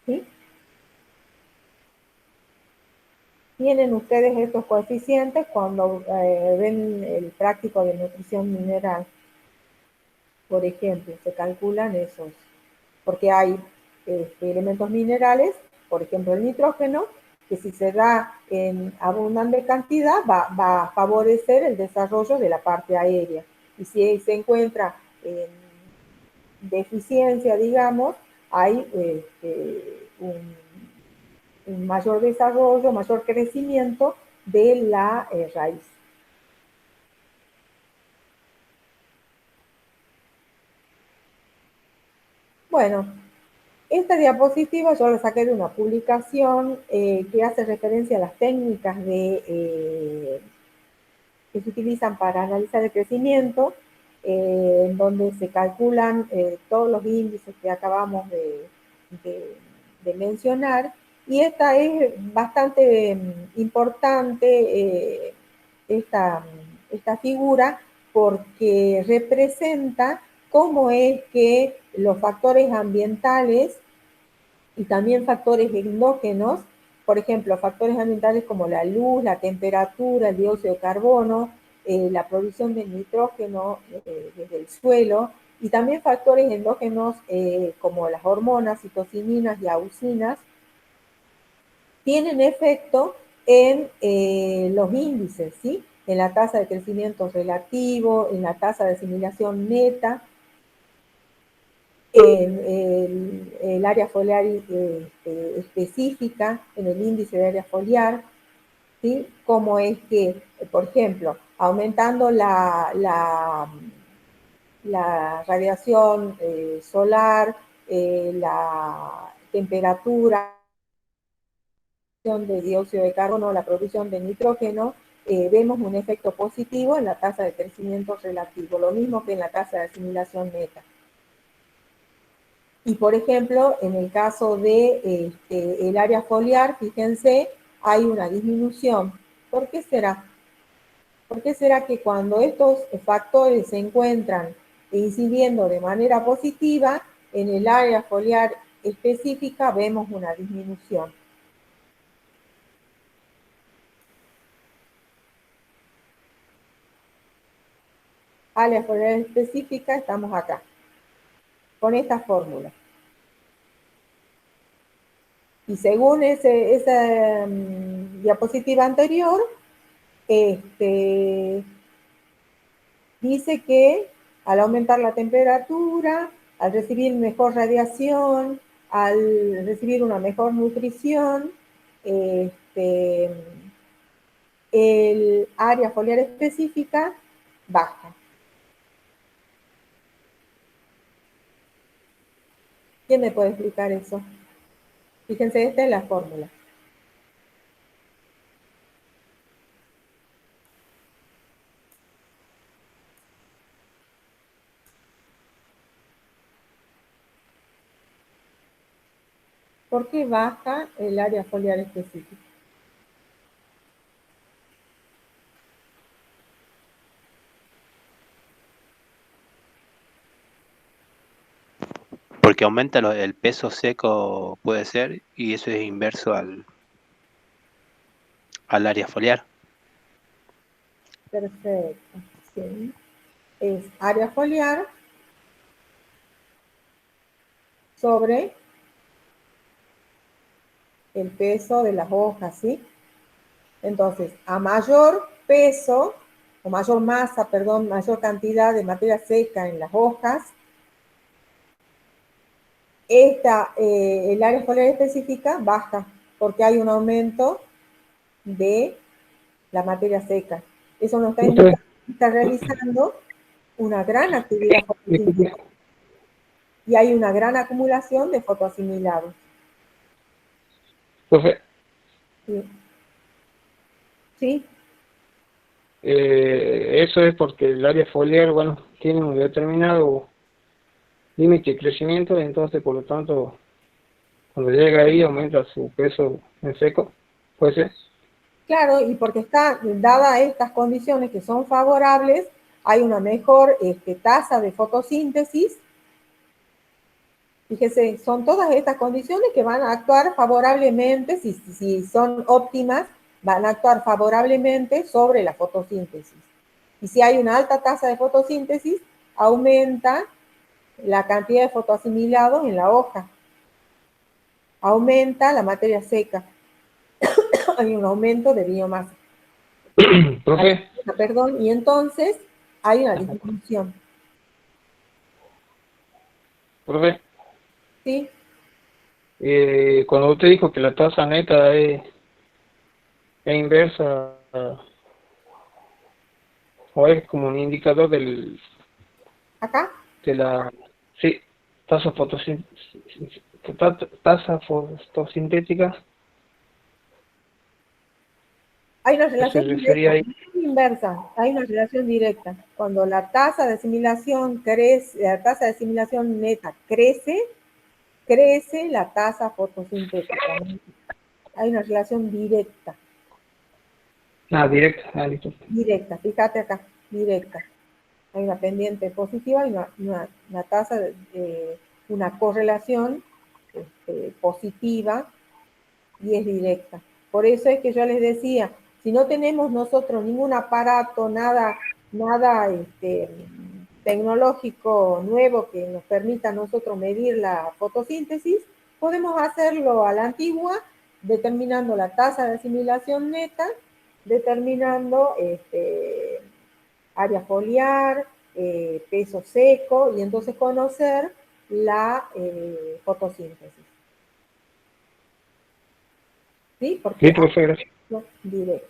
Speaker 1: ¿Sí? Tienen ustedes estos coeficientes cuando ven el práctico de nutrición mineral. Por ejemplo, se calculan esos, porque hay elementos minerales, por ejemplo el nitrógeno, que si se da en abundante cantidad va a favorecer el desarrollo de la parte aérea. Y si se encuentra en deficiencia, digamos, hay un mayor desarrollo, mayor crecimiento de la raíz. Bueno, Esta diapositiva yo la saqué de una publicación que hace referencia a las técnicas que se utilizan para analizar el crecimiento, en donde se calculan todos los índices que acabamos de mencionar, y esta es bastante importante, esta figura, porque representa cómo es que los factores ambientales y también factores endógenos, por ejemplo, factores ambientales como la luz, la temperatura, el dióxido de carbono, la producción de nitrógeno desde el suelo, y también factores endógenos como las hormonas, citocininas y auxinas, tienen efecto en los índices, ¿sí? En la tasa de crecimiento relativo, en la tasa de asimilación neta, en el área foliar específica, en el índice de área foliar, ¿sí? Como es que, por ejemplo, aumentando la radiación solar, la temperatura de dióxido de carbono, la producción de nitrógeno, vemos un efecto positivo en la tasa de crecimiento relativo, lo mismo que en la tasa de asimilación neta. Y por ejemplo, en el caso de el área foliar, fíjense, hay una disminución. ¿Por qué será? ¿Por qué será que cuando estos factores se encuentran incidiendo de manera positiva, en el área foliar específica vemos una disminución? Área foliar específica, estamos acá, con esta fórmula. Y según esa diapositiva anterior, dice que al aumentar la temperatura, al recibir mejor radiación, al recibir una mejor nutrición, el área foliar específica baja. ¿Quién me puede explicar eso? Fíjense, esta es la fórmula. ¿Por qué baja el área foliar específica?
Speaker 3: Porque aumenta el peso seco, puede ser, y eso es inverso al área foliar.
Speaker 1: Perfecto. Sí. Es área foliar sobre el peso de las hojas, ¿sí? Entonces, a mayor peso, o mayor masa, perdón, mayor cantidad de materia seca en las hojas, el área foliar específica baja, porque hay un aumento de la materia seca. Eso nos está indicando que está realizando una gran actividad fotosíntesis y hay una gran acumulación de fotoasimilados.
Speaker 6: Profe,
Speaker 1: Sí. ¿Sí?
Speaker 6: eso es porque el área foliar, bueno, tiene un determinado límite de crecimiento, entonces por lo tanto, cuando llega ahí aumenta su peso en seco, ¿puede ser?
Speaker 1: Claro, y porque está dada estas condiciones que son favorables, hay una mejor tasa de fotosíntesis. Fíjese, son todas estas condiciones que van a actuar favorablemente, si son óptimas, van a actuar favorablemente sobre la fotosíntesis. Y si hay una alta tasa de fotosíntesis, aumenta la cantidad de fotoasimilados en la hoja. Aumenta la materia seca. Hay un aumento de biomasa.
Speaker 6: Profe,
Speaker 1: Perdón, y entonces hay una disminución.
Speaker 6: profe,
Speaker 1: ¿Sí?
Speaker 6: cuando usted dijo que la tasa neta es inversa o es como un indicador
Speaker 1: ¿Acá?
Speaker 6: de la, sí, tasa fotosíntesis, tasa fotosintética,
Speaker 1: Hay una
Speaker 6: ¿qué se
Speaker 1: relación
Speaker 6: refería
Speaker 1: directa,
Speaker 6: ahí?
Speaker 1: inversa, hay una relación directa. Cuando la tasa de asimilación crece, la tasa de asimilación neta crece la tasa fotosintética. Hay una relación directa,
Speaker 6: Directa, listo.
Speaker 1: directa, fíjate acá, directa. Hay una pendiente positiva y una tasa, una correlación positiva y es directa. Por eso es que yo les decía, si no tenemos nosotros ningún aparato, nada tecnológico nuevo que nos permita a nosotros medir la fotosíntesis, podemos hacerlo a la antigua, determinando la tasa de asimilación neta, determinando área foliar, peso seco, y entonces conocer la fotosíntesis. ¿Sí? Porque
Speaker 6: Sí, profe, gracias.
Speaker 1: directo.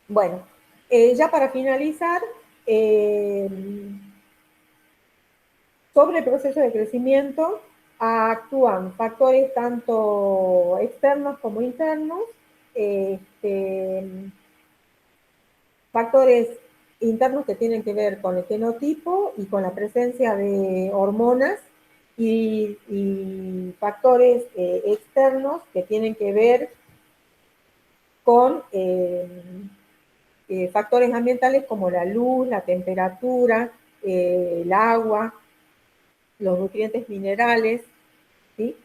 Speaker 1: Bueno, ya para finalizar, sobre el proceso de crecimiento actúan factores tanto externos como internos, factores internos que tienen que ver con el fenotipo y con la presencia de hormonas, y factores externos que tienen que ver con factores ambientales como la luz, la temperatura, el agua, los nutrientes minerales, ¿sí?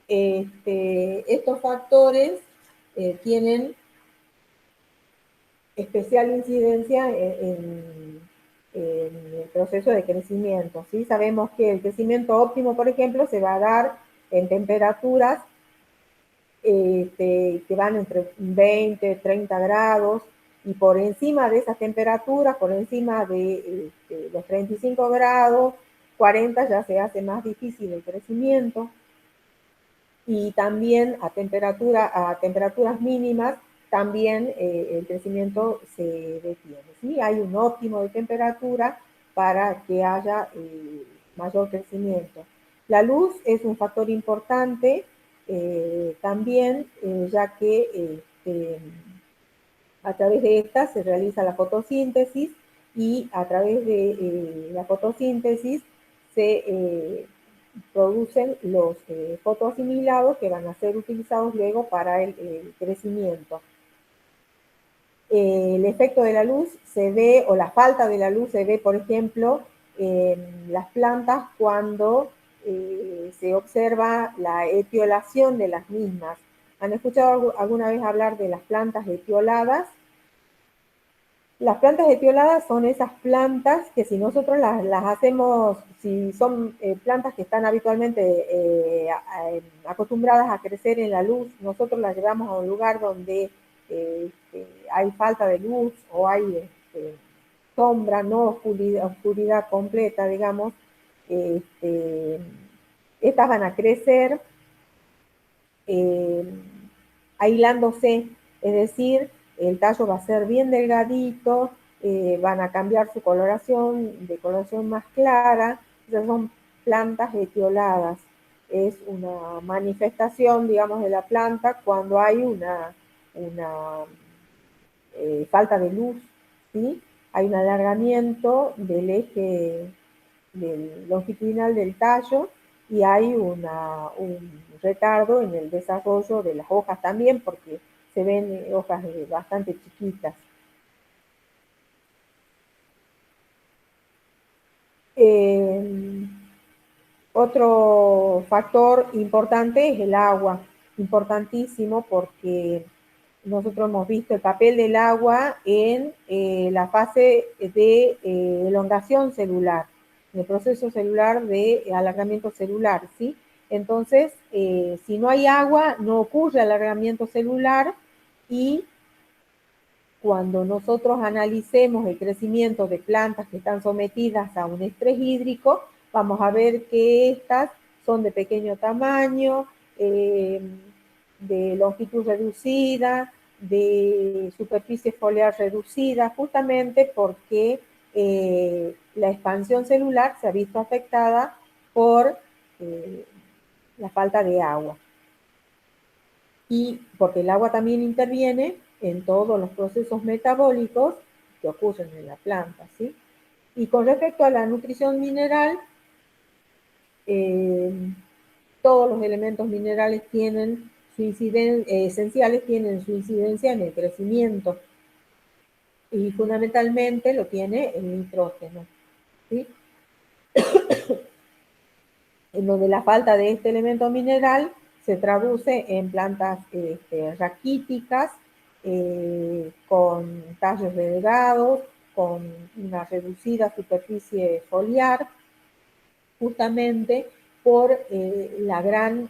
Speaker 1: Estos factores tienen especial incidencia en el proceso de crecimiento, ¿sí? Sabemos que el crecimiento óptimo, por ejemplo, se va a dar en temperaturas que van entre 20, 30 grados, y por encima de esas temperaturas, por encima de los 35 grados, 40, ya se hace más difícil el crecimiento, y también a temperaturas mínimas, también el crecimiento se detiene, ¿sí? Hay un óptimo de temperatura para que haya mayor crecimiento. La luz es un factor importante también, ya que a través de esta se realiza la fotosíntesis, y a través de la fotosíntesis se producen los fotoasimilados que van a ser utilizados luego para el crecimiento. El efecto de la luz se ve, o la falta de la luz se ve, por ejemplo, en las plantas cuando se observa la etiolación de las mismas. ¿Han escuchado alguna vez hablar de las plantas etioladas? Las plantas etioladas son esas plantas que si nosotros las hacemos, si son plantas que están habitualmente acostumbradas a crecer en la luz, nosotros las llevamos a un lugar donde hay falta de luz o hay sombra, no oscuridad completa, digamos, estas van a crecer aislándose, es decir, el tallo va a ser bien delgadito, van a cambiar su coloración de coloración más clara. Esas son plantas etioladas. Es una manifestación, digamos, de la planta cuando hay una falta de luz, ¿sí? Hay un alargamiento del eje longitudinal del tallo, y hay un retardo en el desarrollo de las hojas también, porque se ven hojas bastante chiquitas. Otro factor importante es el agua, importantísimo, porque nosotros hemos visto el papel del agua en la fase de elongación celular, en el proceso celular de alargamiento celular, ¿sí? Entonces, si no hay agua, no ocurre alargamiento celular, y cuando nosotros analicemos el crecimiento de plantas que están sometidas a un estrés hídrico, vamos a ver que estas son de pequeño tamaño, de longitud reducida, de superficie foliar reducida, justamente porque la expansión celular se ha visto afectada por la falta de agua. Y porque el agua también interviene en todos los procesos metabólicos que ocurren en la planta, ¿sí? Y con respecto a la nutrición mineral, todos los elementos minerales tienen su esenciales tienen su incidencia en el crecimiento y fundamentalmente lo tiene el nitrógeno, ¿sí? En donde la falta de este elemento mineral se traduce en plantas raquíticas, con tallos delgados, con una reducida superficie foliar, justamente por la gran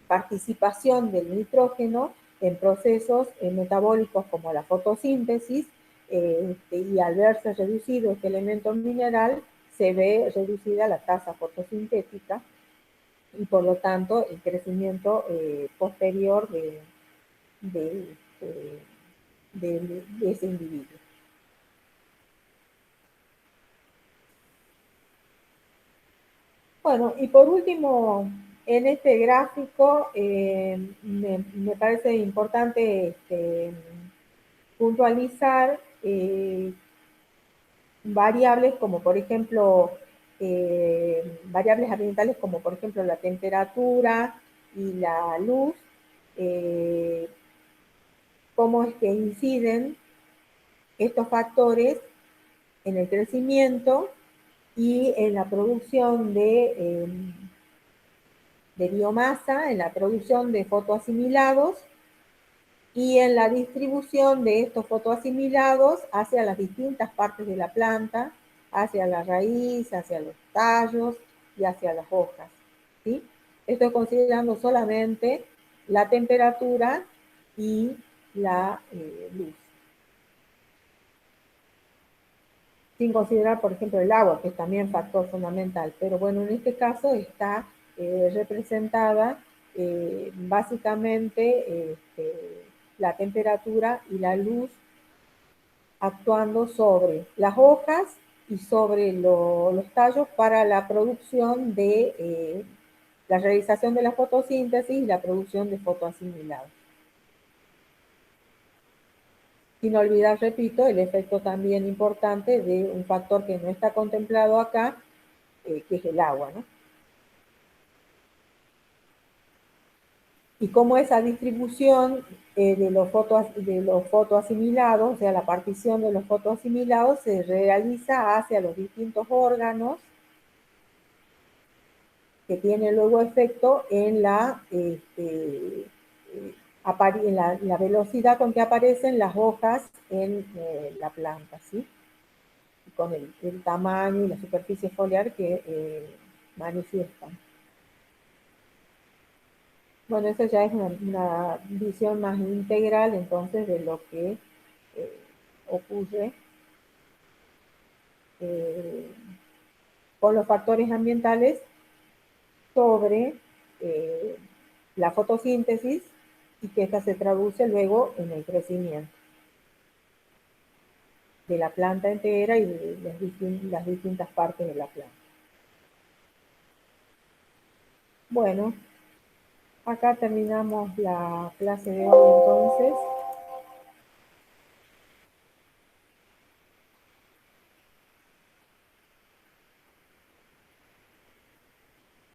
Speaker 1: participación del nitrógeno en procesos metabólicos como la fotosíntesis, y al verse reducido este elemento mineral, se ve reducida la tasa fotosintética y por lo tanto el crecimiento posterior de, de ese individuo. Bueno, y por último, en este gráfico me parece importante puntualizar variables como por ejemplo, variables ambientales como por ejemplo la temperatura y la luz, cómo es que inciden estos factores en el crecimiento y en la producción de biomasa, en la producción de fotoasimilados y en la distribución de estos fotoasimilados hacia las distintas partes de la planta, hacia la raíz, hacia los tallos y hacia las hojas, ¿sí? Estoy considerando solamente la temperatura y la luz. Sin considerar, por ejemplo, el agua, que es también factor fundamental. Pero bueno, en este caso está representada básicamente la temperatura y la luz actuando sobre las hojas y sobre los tallos para la producción de la realización de la fotosíntesis y la producción de fotoasimilados. Sin olvidar, repito, el efecto también importante de un factor que no está contemplado acá, que es el agua, ¿no? Y cómo esa distribución de los fotoasimilados, o sea, la partición de los fotoasimilados se realiza hacia los distintos órganos que tiene luego efecto en la la velocidad con que aparecen las hojas en la planta, ¿sí? Con el tamaño y la superficie foliar que manifiestan. Bueno, eso ya es una visión más integral entonces de lo que ocurre con los factores ambientales sobre la fotosíntesis y que esta se traduce luego en el crecimiento de la planta entera y de las distintas partes de la planta. Bueno, acá terminamos la clase de hoy entonces.